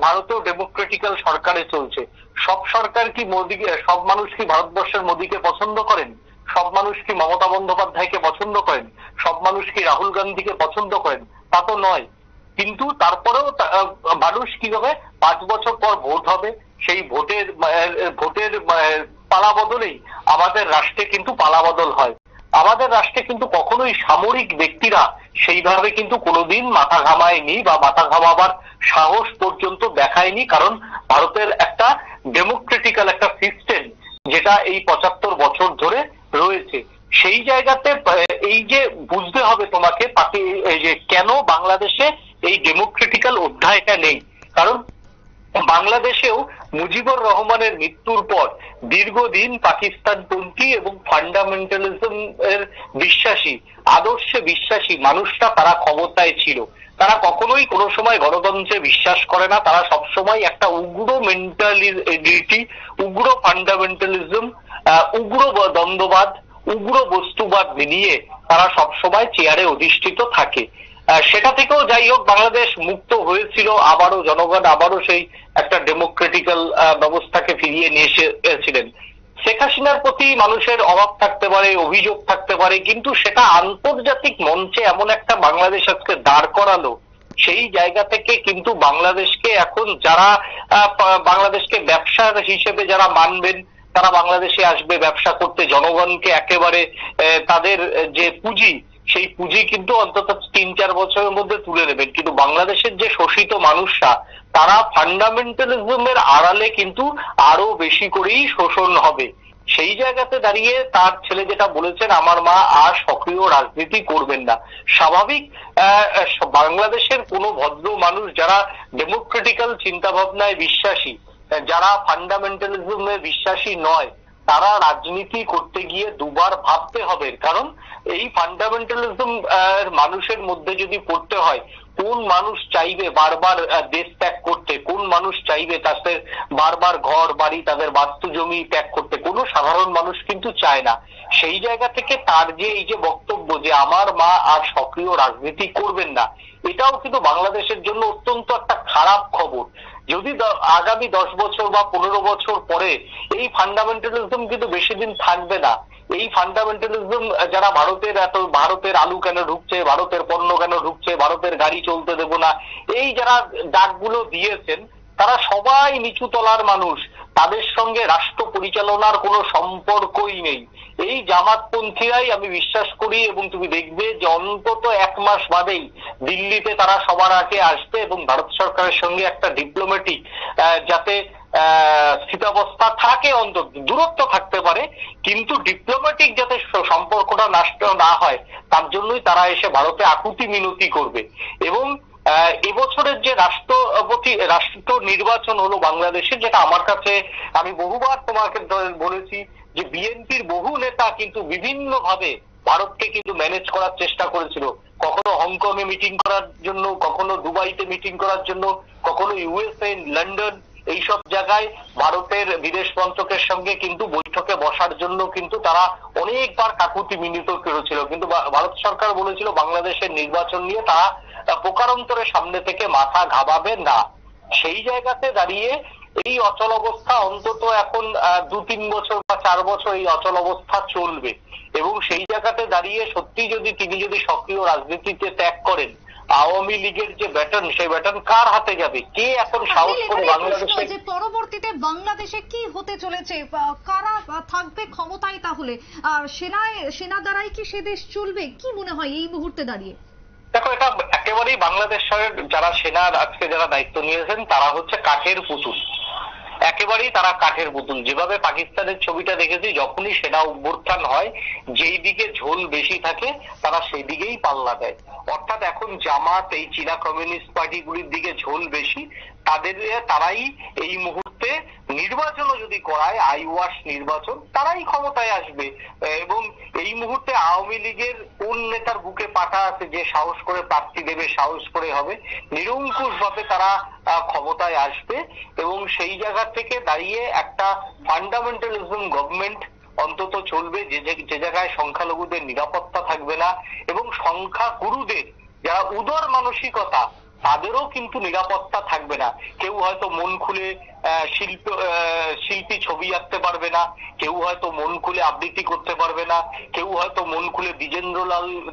ভারতেও ডেমোক্রেটিক্যাল সরকারে চলছে। সব সরকার কি মোদীকে, সব মানুষ কি ভারতবর্ষের মোদীকে পছন্দ করেন? সব মানুষ কি মমতা বন্দ্যোপাধ্যায়কে পছন্দ করেন? সব মানুষ কি রাহুল গান্ধীকে পছন্দ করেন? তা তো নয়। কিন্তু তারপরেও মানুষ কি হবে, 5 বছর পর ভোট হবে, সেই ভোটের পালা বদলেই আমাদের রাষ্ট্রে কিন্তু পালা বদল হয়। আমাদের রাষ্ট্রে কিন্তু কখনোই সামরিক ব্যক্তিরা সেইভাবে কিন্তু কোনোদিন মাথা ঘামায়নি বা মাথা ঘামাবার সাহস পর্যন্ত দেখায়নি, কারণ ভারতের একটা ডেমোক্রেটিক্যাল একটা সিস্টেম যেটা এই 75 বছর ধরে রয়েছে। সেই জায়গাতে এই যে বুঝতে হবে তোমাকে যে কেন বাংলাদেশে এই ডেমোক্রেটিক্যাল অধ্যায়টা নেই। কারণ বাংলাদেশেও মুজিবুর রহমানের মৃত্যুর পর দীর্ঘদিন পাকিস্তানপন্থী এবং ফান্ডামেন্টালিজম এর বিশ্বাসী, আদর্শে বিশ্বাসী মানুষরা তারা ক্ষমতায় ছিল। তারা কখনোই কোনো সময় গণতন্ত্রে বিশ্বাস করে না। তারা সবসময় একটা উগ্র মেন্টালিটি, উগ্র ফান্ডামেন্টালিজম, উগ্র দ্বন্দ্ববাদ, উগ্র বস্তুবাদ নিয়ে তারা সবসময় চেয়ারে অধিষ্ঠিত থাকে। সেটা থেকেও যাই হোক বাংলাদেশ মুক্ত হয়েছিল, আবারও জনগণ আবারও সেই একটা ডেমোক্রেটিক্যাল ব্যবস্থাকে ফিরিয়ে নিয়ে এসেছিলেন। শেখ হাসিনার প্রতি মানুষের অভাব থাকতে পারে, অভিযোগ থাকতে পারে, কিন্তু সেটা আন্তর্জাতিক মঞ্চে এমন একটা বাংলাদেশ আজকে দাঁড় করালো, সেই জায়গা থেকে কিন্তু বাংলাদেশকে এখন যারা বাংলাদেশকে ব্যবসার হিসেবে যারা মানবেন তারা বাংলাদেশে আসবে ব্যবসা করতে, জনগণকে একেবারে তাদের যে পুঁজি সেই পুঁজি কিন্তু অন্তত 3-4 বছরের মধ্যে তুলে নেবেন। কিন্তু বাংলাদেশের যে শোষিত মানুষরা তারা ফান্ডামেন্টালিজমের আড়ালে কিন্তু আরো বেশি করেই শোষণ হবে। সেই জায়গাতে দাঁড়িয়ে তার ছেলে যেটা বলেছেন, আমার মা আর সক্রিয় রাজনীতি করবেন না। স্বাভাবিক, বাংলাদেশের কোনো ভদ্র মানুষ যারা ডেমোক্রেটিক্যাল চিন্তা ভাবনায় বিশ্বাসী, যারা ফান্ডামেন্টালিজমে বিশ্বাসী নয়, তারা রাজনীতি করতে গিয়ে দুবার ভাবতে হবে। কারণ এই ফান্ডামেন্টালিজম মানুষের মধ্যে যদি পড়তে হয়, কোন মানুষ চাইবে বারবার দেশ ত্যাগ করতে, কোন মানুষ চাইবে তাদের বারবার ঘর বাড়ি তাদের বাস্তু জমি ত্যাগ করতে? কোনো সাধারণ মানুষ কিন্তু চায় না। সেই জায়গা থেকে তার যে এই যে বক্তব্য যে আমার মা আর সক্রিয় রাজনীতি করবেন না, এটাও কিন্তু বাংলাদেশের জন্য অত্যন্ত একটা খারাপ খবর। যদি আগামী 10 বছর বা 15 বছর পরে এই ফান্ডামেন্টালিজম কিন্তু বেশি দিন থাকবে না। এই ফান্ডামেন্টালিজম যারা ভারতের আলু কেন ঢুকছে, ভারতের পণ্য কেন ঢুকছে, ভারতের গাড়ি চলতে দেব না, এই যারা ডাকগুলো দিয়েছেন তারা সবাই নিচু তলার মানুষ, তাদের সঙ্গে রাষ্ট্র পরিচালনার কোনো সম্পর্কই নেই। এই জামাতপন্থীরাই আমি বিশ্বাস করি, এবং তুমি দেখবে যে অন্তত 1 মাস বাদেই দিল্লিতে তারা সবার আগে আসবে এবং ভারত সরকারের সঙ্গে একটা ডিপ্লোম্যাটিক যাতে স্থিতাবস্থা থাকে, অন্তত দূরত্ব থাকতে পারে কিন্তু ডিপ্লোম্যাটিক যাতে সম্পর্কটা নষ্ট না হয় তার জন্যই তারা এসে ভারতে আকুতি মিনতি করবে। এবং এবছরের যে রাষ্ট্র নির্বাচন হলো বাংলাদেশে, যেটা আমার কাছে, আমি বহুবার তোমাকে বলেছি যে বিএনপির বহু নেতা কিন্তু বিভিন্ন ভাবে ভারতকে কিন্তু ম্যানেজ করার চেষ্টা করেছিল। কখনো হংকং এ মিটিং করার জন্য, কখনো দুবাইতে মিটিং করার জন্য, কখনো ইউএসএ, লন্ডন, এইসব জায়গায় ভারতের বিদেশ মন্ত্রকের সঙ্গে কিন্তু বৈঠকে বসার জন্য কিন্তু তারা অনেকবার কাকুতি মিনতি করেছিল। কিন্তু ভারত সরকার বলেছিল বাংলাদেশের নির্বাচন নিয়ে তারা প্রকারান্তরে সামনে থেকে মাথা ঘামাবে না। সেই জায়গাতে দাঁড়িয়ে এই অচল অবস্থা অন্তত এখন 2-3 বছর বা 4 বছর এই অচল অবস্থা চলবে। এবং সেই জায়গাতে দাঁড়িয়ে সত্যি যদি তিনি সক্রিয় রাজনীতিতে ত্যাগ করেন, আওয়ামী লীগের যে ব্যাটন, সেই ব্যাটন কার হাতে যাবে? কে এখন সাহস করে বাংলাদেশে? যে পরবর্তীতে বাংলাদেশে কি হতে চলেছে, কারা থাকবে ক্ষমতায়, তাহলে সেনা দ্বারাই কি সে দেশ চলবে? কি মনে হয় এই মুহূর্তে দাঁড়িয়ে? দেখো, এটা একেবারেই বাংলাদেশের যারা সেনার আজকে যারা দায়িত্ব নিয়েছেন তারা হচ্ছে কাঠের পুতুল, একেবারেই তারা কাঠের পুতুল। যেভাবে পাকিস্তানের ছবিটা দেখেছি, যখনই সেনা অভ্যুত্থান হয় যেই দিকে ঝোল বেশি থাকে তারা সেই দিকেই পাল্লা দেয়। অর্থাৎ এখন জামাত, এই চীনা কমিউনিস্ট পার্টিগুলির দিকে ঝোল বেশি, তারাই এই মুহূর্তে নির্বাচনও যদি করায়, আইওয়াশ নির্বাচন, তারাই ক্ষমতায় আসবে। এবং এই মুহূর্তে আওয়ামী লীগের কোন নেতার বুকে পাঠা আছে যে সাহস করে প্রার্থী দেবে, সাহস করে হবে? নিরঙ্কুশ ভাবে তারা ক্ষমতায় আসবে। এবং সেই জায়গা থেকে দাঁড়িয়ে একটা ফান্ডামেন্টালিজম গভর্নমেন্ট অন্তত চলবে, যে জায়গায় সংখ্যালঘুদের নিরাপত্তা থাকবে না এবং সংখ্যাগুরুদের যারা উদার মানসিকতা তাদেরও কিন্তু নিরাপত্তা থাকবে না। কেউ হয়তো মন খুলে শিল্পী ছবি আঁকতে পারবে না, কেউ হয়তো মন খুলে আবৃত্তি করতে পারবে না, কেউ হয়তো মন খুলে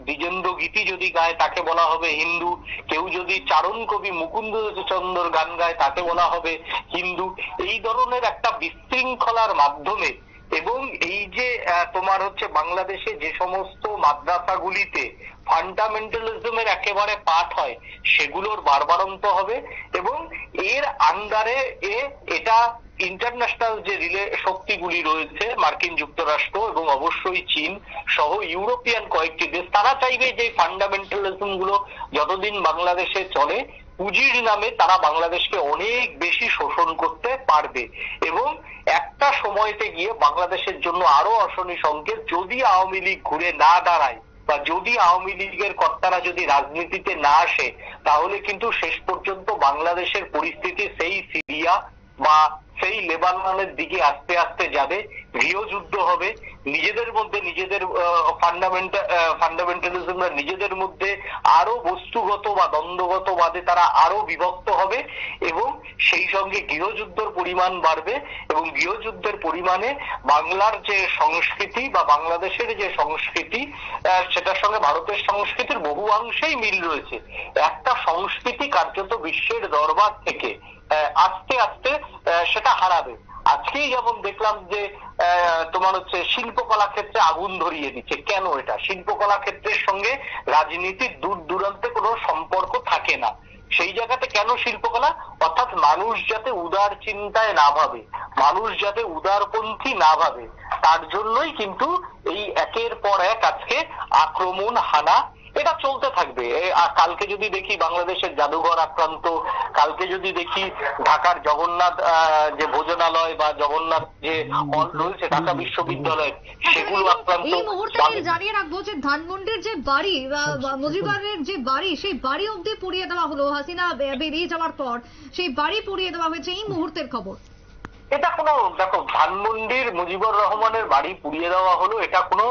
দ্বিজেন্দ্র গীতি যদি গায় তাকে বলা হবে হিন্দু, কেউ যদি চারণ কবি মুকুন্দ চন্দ্র গান গায় তাকে বলা হবে হিন্দু। এই ধরনের একটা বিশৃঙ্খলার মাধ্যমে এবং এই যে তোমার হচ্ছে বাংলাদেশে যে সমস্ত মাদ্রাসাগুলিতে ফান্ডামেন্টালিজমের একেবারে পাঠ হয় সেগুলোর বারবারন্ত হবে এবং এর আন্ডারে এটা ইন্টারন্যাশনাল যে শক্তিগুলি রয়েছে, মার্কিন যুক্তরাষ্ট্র এবং অবশ্যই চীন সহ ইউরোপিয়ান কয়েকটি দেশ, তারা চাইবে যে ফান্ডামেন্টালিজম গুলো যতদিন বাংলাদেশে চলে পুঁজির নামে তারা বাংলাদেশকে অনেক বেশি শোষণ করতে পারবে এবং একটা সময়তে গিয়ে বাংলাদেশের জন্য আরো অশনি সংকেত, যদি আওয়ামী লীগ ঘুরে না দাঁড়ায় বা যদি আওয়ামী লীগের কর্তারা যদি রাজনীতিতে না আসে, তাহলে কিন্তু শেষ পর্যন্ত বাংলাদেশের পরিস্থিতি সেই সিরিয়া বা সেই লেবাননের দিকে আস্তে আস্তে যাবে, গৃহযুদ্ধ হবে, নিজেদের মধ্যে নিজেদের ফান্ডামেন্টালিজমরা নিজেদের মধ্যে আরো বস্তুগত বা দ্বন্দ্বগত বাদে তারা আরো বিভক্ত হবে এবং সেই সঙ্গে গৃহযুদ্ধের পরিমাণ বাড়বে এবং গৃহযুদ্ধের পরিমাণে বাংলার যে সংস্কৃতি বা বাংলাদেশের যে সংস্কৃতি সেটার সঙ্গে ভারতের সংস্কৃতির বহু অংশেই মিল রয়েছে। একটা সংস্কৃতি কার্যত বিশ্বের দরবার থেকে আস্তে আস্তে সেটা হারাবে। আজকেই যেমন দেখলাম যে তোমার হচ্ছে শিল্পকলা ক্ষেত্রে আগুন ধরিয়ে দিচ্ছে। কেন? এটা শিল্পকলা ক্ষেত্রের সঙ্গে রাজনীতির দূর দূরান্তে কোনো সম্পর্ক থাকে না। সেই জায়গাতে কেন শিল্পকলা? অর্থাৎ মানুষ যাতে উদার চিন্তায় না ভাবে, মানুষ যাতে উদারপন্থী না ভাবে, তার জন্যই কিন্তু এই একের পর এক আজকে আক্রমণ, হানা এটা চলতে থাকবে। কালকে যদি দেখি বাংলাদেশের জাদুঘর আক্রান্ত, কালকে যদি দেখি ঢাকার জগন্নাথ যে ভোজনালয় বা জগন্নাথ যে হল রয়েছে ঢাকা বিশ্ববিদ্যালয়, সেগুলো আক্রান্ত। এই মুহূর্তে আমি জানিয়ে রাখবো যে ধানমন্ডির যে বাড়ি মুজিবুরের যে বাড়ি, সেই বাড়ি অব্দি পুড়িয়ে দেওয়া হলো। হাসিনা বেরিয়ে যাওয়ার পর সেই বাড়ি পুড়িয়ে দেওয়া হয়েছে, এই মুহূর্তের খবর। এটা কোনো, দেখো, ধানমন্ডির মুজিবুর রহমানের বাড়ি পুড়িয়ে দেওয়া হলো, এটা কোনো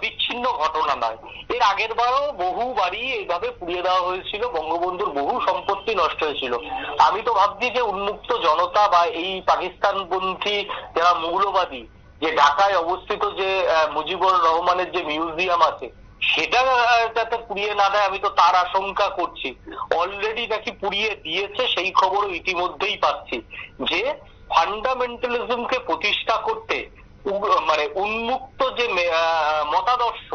বিচ্ছিন্ন ঘটনা নয়। এর আগের বারও বহু বাড়ি এইভাবে পুড়িয়ে দেওয়া হয়েছিল, বঙ্গবন্ধুর বহু সম্পত্তি নষ্ট হয়েছিল। আমি তো ভাবছি যে উন্মুক্ত জনতা বা এই পাকিস্তানপন্থী যারা মৌলবাদী, যে ঢাকায় অবস্থিত যে মুজিবুর রহমানের যে মিউজিয়াম আছে, সেটা যাতে পুড়িয়ে না দেয়, আমি তো তার আশঙ্কা করছি। অলরেডি নাকি পুড়িয়ে দিয়েছে, সেই খবরও ইতিমধ্যেই পাচ্ছি যে ফান্ডামেন্টালিজমকে প্রতিষ্ঠা করতে মানে উন্মুক্ত যে মতাদর্শ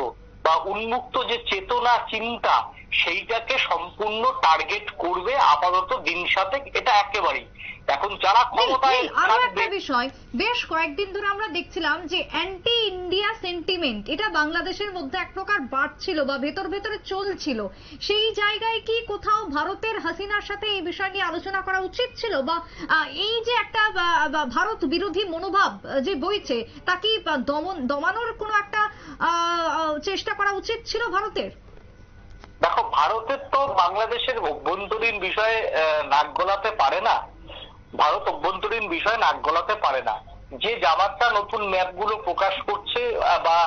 বা উন্মুক্ত যে চেতনা চিন্তা, সেইটাকে সম্পূর্ণ টার্গেট করবে আপাতত দিন সাথে। এটা একেবারেই এখন যারা ক্ষমতায় আরো একটা বিষয়, বেশ কয়েকদিন ধরে আমরা দেখছিলাম যে অ্যান্টি ইন্ডিয়া সেন্টিমেন্ট এটা বাংলাদেশের মধ্যে এক প্রকার বাড়ছিল বা ভেতরে চলছিল। সেই জায়গায় কি কোথাও ভারতের হাসিনার সাথে এই বিষয় নিয়ে আলোচনা করা উচিত ছিল, বা এই যে একটা ভারত বিরোধী মনোভাব যে বইছে, তা কি দমানোর কোনো একটা চেষ্টা করা উচিত ছিল ভারতের? দেখো, ভারতের তো বাংলাদেশের অভ্যন্তরীণ বিষয়ে নাক গলাতে পারে না, ভারত অভ্যন্তরীণ বিষয়ে নাক গলাতে পারে না। যে জামাতটা নতুন ম্যাপগুলো প্রকাশ করছে বা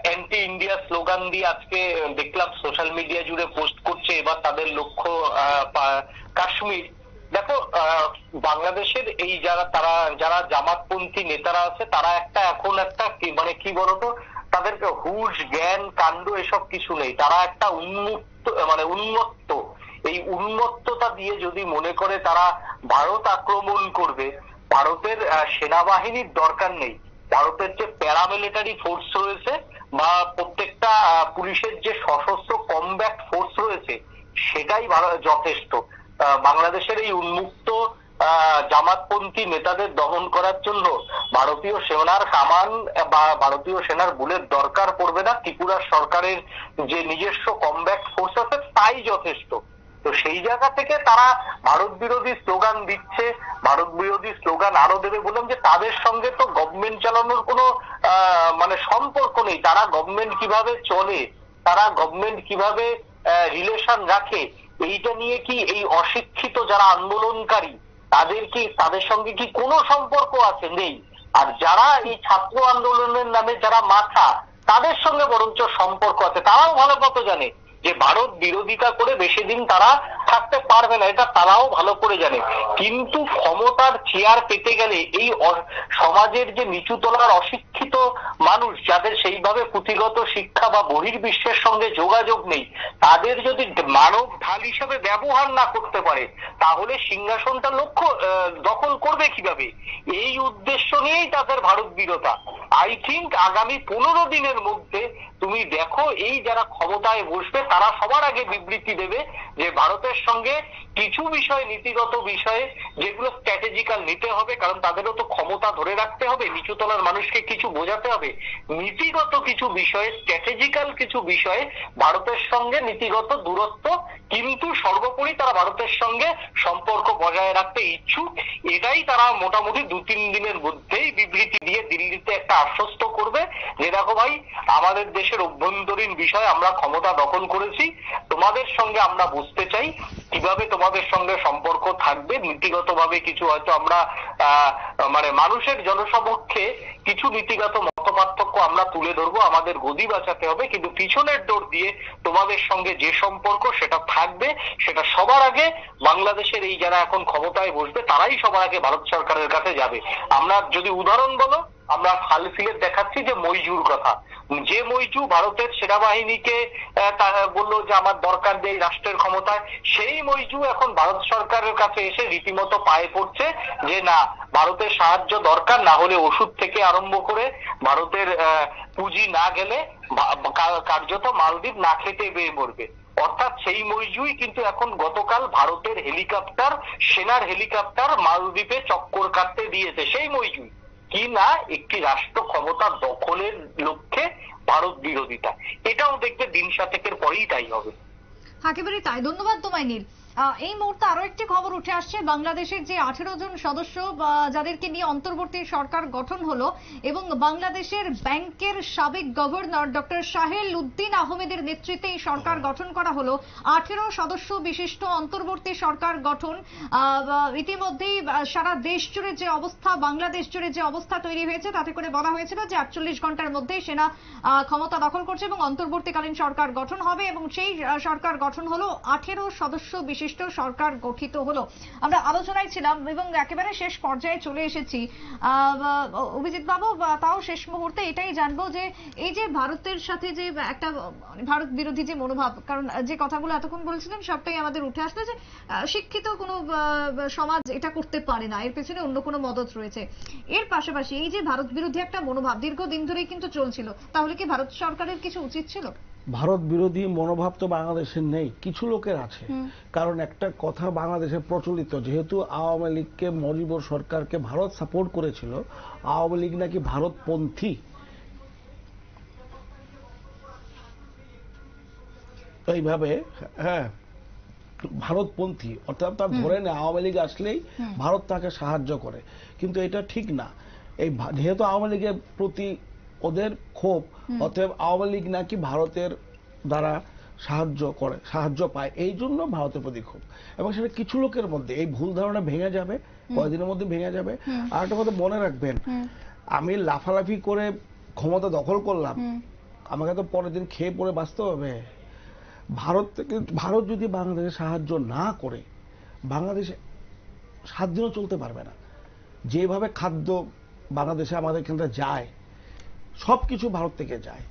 অ্যান্টি ইন্ডিয়া স্লোগান দিয়ে আজকে দেখলাম সোশ্যাল মিডিয়া জুড়ে পোস্ট করছে, এবার তাদের লক্ষ্য কাশ্মীর। দেখো, বাংলাদেশের এই যারা জামাতপন্থী নেতারা আছে, তারা এখন একটা মানে কি বলতো, তাদেরকে হুঁশ জ্ঞান কাণ্ড এসব কিছু নেই। তারা একটা উন্মত্ত, এই উন্মত্ততা দিয়ে যদি মনে করে তারা ভারত আক্রমণ করবে, ভারতের সেনাবাহিনীর দরকার নেই। ভারতের যে প্যারামিলিটারি ফোর্স রয়েছে বা প্রত্যেকটা পুলিশের যে সশস্ত্র কমব্যাট ফোর্স রয়েছে, সেটাই যথেষ্ট। বাংলাদেশের এই উন্মুক্ত জামাতপন্থী নেতাদের দমন করার জন্য ভারতীয় সেনার কামান বা ভারতীয় সেনার বুলেট দরকার পড়বে না। ত্রিপুরার সরকারের যে নিজস্ব কমব্যাট ফোর্স আছে, তাই যথেষ্ট। তো সেই জায়গা থেকে তারা ভারত বিরোধী স্লোগান দিচ্ছে, ভারত বিরোধী স্লোগান আরো দেবে। বললাম যে তাদের সঙ্গে তো গভর্নমেন্ট চালানোর কোনো মানে সম্পর্ক নেই। তারা গভর্নমেন্ট কিভাবে চলে, তারা গভর্নমেন্ট কিভাবে রিলেশন রাখে, এইটা নিয়ে কি এই অশিক্ষিত যারা আন্দোলনকারী তাদের সঙ্গে কি কোনো সম্পর্ক আছে? নেই। আর যারা এই ছাত্র আন্দোলনের নামে যারা মাথা, তাদের সঙ্গে বরঞ্চ সম্পর্ক আছে। তারাও ভালো মতো জানে যে ভারত বিরোধিতা করে বেশি দিন তারা থাকতে পারবে না, এটা তারাও ভালো করে জানে। কিন্তু ক্ষমতার চেয়ার পেতে গেলে এই সমাজের যে নিচুতলার অশিক্ষিত মানুষ, যাদের সেইভাবে পুঁথিগত শিক্ষা বা বহির্বিশ্বের সঙ্গে যোগাযোগ নেই, তাদের যদি মানব ঢাল হিসেবে ব্যবহার না করতে পারে, তাহলে সিংহাসনটা দখল করবে কিভাবে? এই উদ্দেশ্য নিয়েই তাদের ভারত বিরোধা। আই থিঙ্ক আগামী 15 দিনের মধ্যে তুমি দেখো, এই যারা ক্ষমতায় বসবে তারা সবার আগে বিবৃতি দেবে যে ভারতের সঙ্গে কিছু বিষয়, নীতিগত বিষয়ে যেগুলো স্ট্র্যাটেজিক্যাল নিতে হবে, কারণ তাদেরও তো ক্ষমতা ধরে রাখতে হবে, নিচু তলার মানুষকে কিছু বোঝাতে হবে। নীতিগত কিছু বিষয়ে, স্ট্র্যাটেজিক্যাল কিছু বিষয়ে ভারতের সঙ্গে নীতিগত দূরত্ব, কিন্তু সর্বোপরি তারা ভারতের সঙ্গে সম্পর্ক বজায় রাখতে ইচ্ছুক। এটাই তারা মোটামুটি 2-3 দিনের মধ্যেই বিবৃতি দিয়ে দিল্লিতে একটা আশ্বস্ত করবে যে দেখো ভাই, আমাদের দেশের অভ্যন্তরীণ বিষয় আমরা ক্ষমতা দখল করেছি, তোমাদের সঙ্গে আমরা বুঝতে চাই কিভাবে তোমাদের সঙ্গে সম্পর্ক থাকবে। নীতিগতভাবে কিছু হয়তো আমরা মানে মানুষের জনসমক্ষে কিছু নীতিগত মতপার্থক্য আমরা তুলে ধরবো, আমাদের গদি বাঁচাতে হবে, কিন্তু পিছনের ডোর দিয়ে তোমাদের সঙ্গে যে সম্পর্ক সেটা থাকবে, সেটা সবার আগে বাংলাদেশের এই যারা এখন ক্ষমতায় বসবে তারাই সবার আগে ভারত সরকারের কাছে যাবে। আমরা যদি উদাহরণ বলো, আমরা হাল ফিলের দেখাচ্ছি যে মইজুর কথা, যে মইজু ভারতের সেনাবাহিনীকে বললো যে আমার দরকার নেই রাষ্ট্রের ক্ষমতায়, সেই মইজু এখন ভারত সরকারের কাছে এসে রীতিমতো পায়ে পড়ছে যে না, ভারতের সাহায্য দরকার, না হলে ওষুধ থেকে আরম্ভ করে ভারতের পুঁজি না গেলে কার্যত মালদ্বীপ না খেতে বেয়ে মরবে। অর্থাৎ সেই মইজুই কিন্তু এখন গতকাল ভারতের হেলিকপ্টার, সেনার হেলিকপ্টার মালদ্বীপে চক্কর কাটতে দিয়েছে, সেই মইজুই কি না একটি রাষ্ট্র ক্ষমতা দখলের লক্ষ্যে ভারত বিরোধিতা। এটাও দেখবে দিন 7 পরেই তাই হবে। একেবারে তাই। ধন্যবাদ তোমায় নীল। এই মুহূর্তে আরো একটি খবর উঠে আসছে, বাংলাদেশের যে 18 জন সদস্য যাদেরকে নিয়ে অন্তর্বর্তী সরকার গঠন হলো এবং বাংলাদেশের ব্যাংকের সাবেক গভর্নর ডক্টর সাহেল উদ্দিন আহমেদের নেতৃত্বে এই সরকার গঠন করা হলো। 18 সদস্য বিশিষ্ট অন্তর্বর্তী সরকার গঠন। ইতিমধ্যেই সারা দেশ জুড়ে যে অবস্থা, বাংলাদেশ জুড়ে যে অবস্থা তৈরি হয়েছে, তাতে করে বলা হয়েছিল যে 48 ঘন্টার মধ্যেই সেনা ক্ষমতা দখল করছে এবং অন্তর্বর্তীকালীন সরকার গঠন হবে, এবং সেই সরকার গঠন হলো, 18 সদস্য বিশিষ্ট সরকার গঠিত হলো। আমরা আলোচনায় ছিলাম এবং একেবারে শেষ পর্যায়ে চলে এসেছি। অভিজিৎ বাবু, তাও শেষ মুহূর্তে এটাই জানবো যে এই যে ভারতের সাথে যে একটা ভারত বিরোধী যে মনোভাব, কারণ যে কথাগুলো এতক্ষণ বলছিলেন সবটাই আমাদের উঠে আসলো যে শিক্ষিত কোনো সমাজ এটা করতে পারে না, এর পেছনে অন্য কোনো মদত রয়েছে। এর পাশাপাশি এই যে ভারত বিরোধী একটা মনোভাব দীর্ঘদিন ধরেই কিন্তু চলছিল, তাহলে কি ভারত সরকারের কিছু উচিত ছিল? ভারত বিরোধী মনোভাব তো বাংলাদেশের নেই, কিছু লোকের আছে। কারণ একটা কথা বাংলাদেশে প্রচলিত, যেহেতু আওয়ামী লীগকে, মুজিবুর সরকারকে ভারত সাপোর্ট করেছিল, আওয়ামী লীগ নাকি ভারতপন্থী। এইভাবে হ্যাঁ, ভারতপন্থী, অর্থাৎ তার ধরে নেয় আওয়ামী লীগ আসলেই ভারত তাকে সাহায্য করে, কিন্তু এটা ঠিক না। এই যেহেতু আওয়ামী লীগের প্রতি ওদের ক্ষোভ, অতএব আওয়ামী লীগ নাকি ভারতের দ্বারা সাহায্য পায়, এই জন্য ভারতের প্রতি ক্ষোভ। এবং সেটা কিছু লোকের মধ্যে এই ভুল ধারণা ভেঙে যাবে, কয়েকদিনের মধ্যে ভেঙে যাবে। আর একটা কথা মনে রাখবেন, আমি লাফালাফি করে ক্ষমতা দখল করলাম, আমাকে তো পরের দিন খেয়ে পড়ে বাঁচতে হবে। ভারত যদি বাংলাদেশে সাহায্য না করে, বাংলাদেশে 7 দিনও চলতে পারবে না। যেভাবে খাদ্য বাংলাদেশে আমাদের এখান থেকে যায়, সবকিছু ভারত থেকে যায়,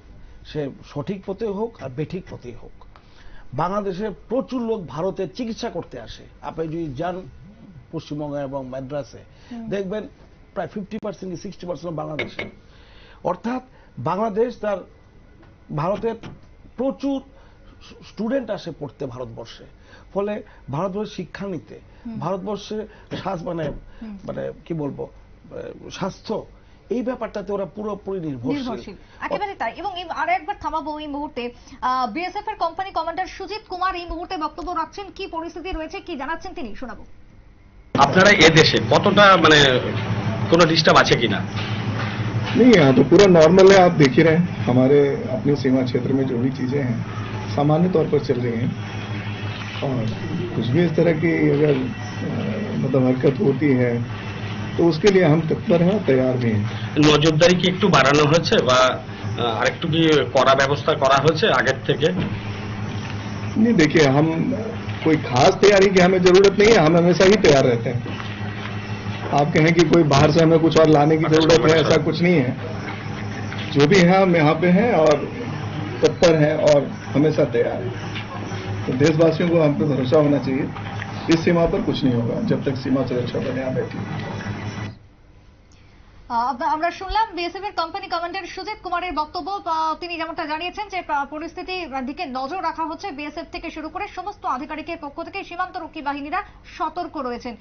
সে সঠিক পথে হোক আর বেঠিক পথে হোক। বাংলাদেশে প্রচুর লোক ভারতে চিকিৎসা করতে আসে। আপনি যদি যান পশ্চিমবঙ্গ এবং মাদ্রাসে, দেখবেন প্রায় 50% কি 60% বাংলাদেশে। অর্থাৎ বাংলাদেশ তার, ভারতের প্রচুর স্টুডেন্ট আসে পড়তে ভারতবর্ষে, ফলে ভারতবর্ষে শিক্ষা নিতে, ভারতবর্ষে মানে কি বলবো, স্বাস্থ্য, এই ব্যাপারটাতে ওরা পুরোপুরি নির্ভরশীল। একেবারে তাই। এবং আর একবার থামাবো এই মুহূর্তে, বিএসএফ এর কোম্পানি কমান্ডার সুজিত কুমার এই মুহূর্তে বক্তব্য রাখছেন। কি পরিস্থিতি রয়েছে, কি জানাচ্ছেন তিনি, শোনাবো। আপনারা এ দেশে কতটা মানে কোনো ডিস্টার্ব আছে কিনা? नहीं, यहाँ तो पूरा नॉर्मल है। आप देख ही रहे हैं हमारे अपने सीमा क्षेत्र में जो भी चीजें हैं सामान्य तौर पर चल रही हैं, और कुछ भी इस तरह की अगर मतलब हरकत होती है तो उसके लिए हम तत्पर हैं, तैयार भी हैं। নজরদারি কি একটু বাড়ানো হয়েছে বা আরেকটু কি কড়া ব্যবস্থা করা হয়েছে আগের থেকে? नहीं, देखिए, हम कोई खास तैयारी की हमें जरूरत नहीं है, हम हमेशा ही तैयार रहते हैं। आप कहें कि कोई बाहर से हमें कुछ और लाने की जरूरत है, ऐसा कुछ नहीं है। जो भी है हम यहाँ पे हैं और तत्पर हैं और हमेशा तैयार हैं। तो देशवासियों को हम पे भरोसा होना चाहिए, इस सीमा पर कुछ नहीं होगा जब तक सीमा सुरक्षा बने बैठी। আমরা শুনলাম বিএসএফ এর কোম্পানি কমান্ডার সুজিত কুমারের বক্তব্য। তিনি যেমনটা জানিয়েছেন যে পরিস্থিতির দিকে নজর রাখা হচ্ছে বিএসএফ থেকে শুরু করে সমস্ত আধিকারিকের পক্ষ থেকে। সীমান্তরক্ষী বাহিনীরা সতর্ক রয়েছেন।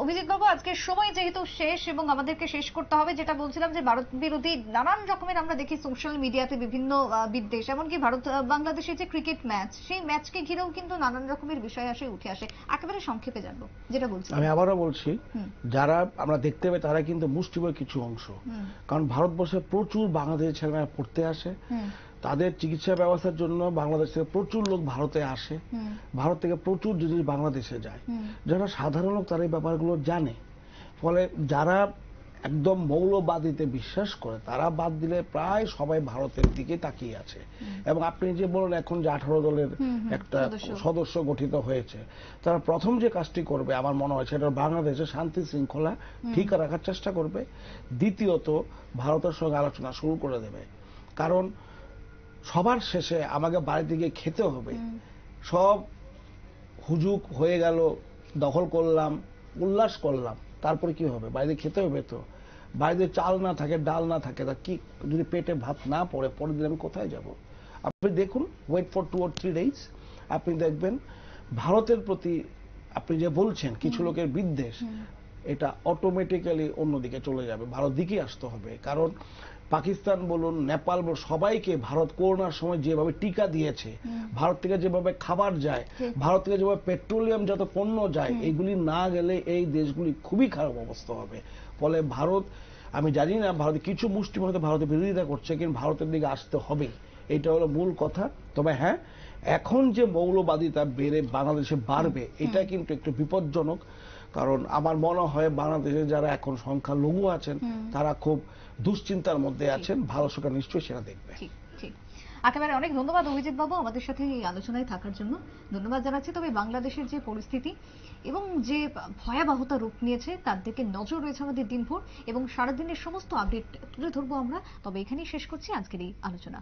অভিজিৎ বাবু, আজকের সময় যেহেতু শেষ এবং আমাদেরকে শেষ করতে হবে, যেটা বলছিলাম যে ভারত বিরোধী নানান রকমের আমরা দেখি সোশ্যাল মিডিয়াতে বিভিন্ন বিদ্বেষ, এমনকি ভারত বাংলাদেশের যে ক্রিকেট ম্যাচ, সেই ম্যাচকে ঘিরেও কিন্তু নানান রকমের বিষয় উঠে আসে। একেবারে সংক্ষেপে জানবো যেটা বলছি। আমি আবারও বলছি, যারা আমরা দেখতে পাই তারা কিন্তু মুষ্টিমেয় কিছু অংশ, কারণ ভারতবর্ষে প্রচুর বাংলাদেশের ছেলেমেয়েরা পড়তে আসে, তাদের চিকিৎসা ব্যবস্থার জন্য বাংলাদেশ থেকে প্রচুর লোক ভারতে আসে, ভারত থেকে প্রচুর জিনিস বাংলাদেশে যায়। যারা সাধারণ লোক তারা এই ব্যাপারগুলো জানে, ফলে যারা একদম মৌলবাদীতে বিশ্বাস করে তারা বাদ দিলে প্রায় সবাই ভারতের দিকে তাকিয়ে আছে। এবং আপনি যে বলেন এখন যে 18 দলের একটা সদস্য গঠিত হয়েছে, তারা প্রথম যে কাজটি করবে আমার মনে হয় সেটা বাংলাদেশে শান্তি শৃঙ্খলা ঠিক রাখার চেষ্টা করবে। দ্বিতীয়ত ভারতের সঙ্গে আলোচনা শুরু করে দেবে, কারণ সবার শেষে আমাকে বাড়িতে গিয়ে খেতে হবে। সব হুজুক হয়ে গেল, দখল করলাম, উল্লাস করলাম, তারপরে কি হবে? বাড়িতে খেতে হবে তো। বাড়িতে চাল না থাকে, ডাল না থাকে, তা কি যদি পেটে ভাত না পড়ে পরের দিন আমি কোথায় যাব? আপনি দেখুন, ওয়েট ফর 2 or 3 days, আপনি দেখবেন ভারতের প্রতি আপনি যে বলছেন কিছু লোকের বিদ্বেষ, এটা অটোমেটিক্যালি অন্যদিকে চলে যাবে, ভারত দিকে আসতে হবে। কারণ পাকিস্তান বলুন, নেপাল বলুন, সবাইকে ভারত করোনার সময় যেভাবে টিকা দিয়েছে, ভারত থেকে যেভাবে খাবার যায়, ভারত থেকে যেভাবে পেট্রোলিয়াম যত পণ্য যায়, এগুলি না গেলে এই দেশগুলি খুবই খারাপ অবস্থা হবে। ফলে ভারত, আমি জানি না ভারতে কিছু মুষ্টিমেয় হয়তো ভারতের বিরোধিতা করছে, কিন্তু ভারতের দিকে আসতে হবে, এটা হলো মূল কথা। তবে হ্যাঁ, এখন যে মৌলবাদিতা বেড়ে বাংলাদেশে বাড়বে, এটা কিন্তু একটু বিপজ্জনক। কারণ আমার মনে হয় বাংলাদেশে যারা এখন সংখ্যালঘু আছেন তারা খুব দুশ্চিন্তার মধ্যে আছেন। ভালো সরকার নিশ্চয়ই সেটা দেখবে। একেবারে অনেক ধন্যবাদ অভিজিৎ বাবু আমাদের সাথে এই আলোচনায় থাকার জন্য। ধন্যবাদ জানাচ্ছি। তবে বাংলাদেশের যে পরিস্থিতি এবং যে ভয়াবহতা রূপ নিয়েছে তার দিকে নজর রয়েছে আমাদের দিনভর, এবং সারাদিনের সমস্ত আপডেট তুলে ধরবো আমরা। তবে এখানেই শেষ করছি আজকের এই আলোচনা।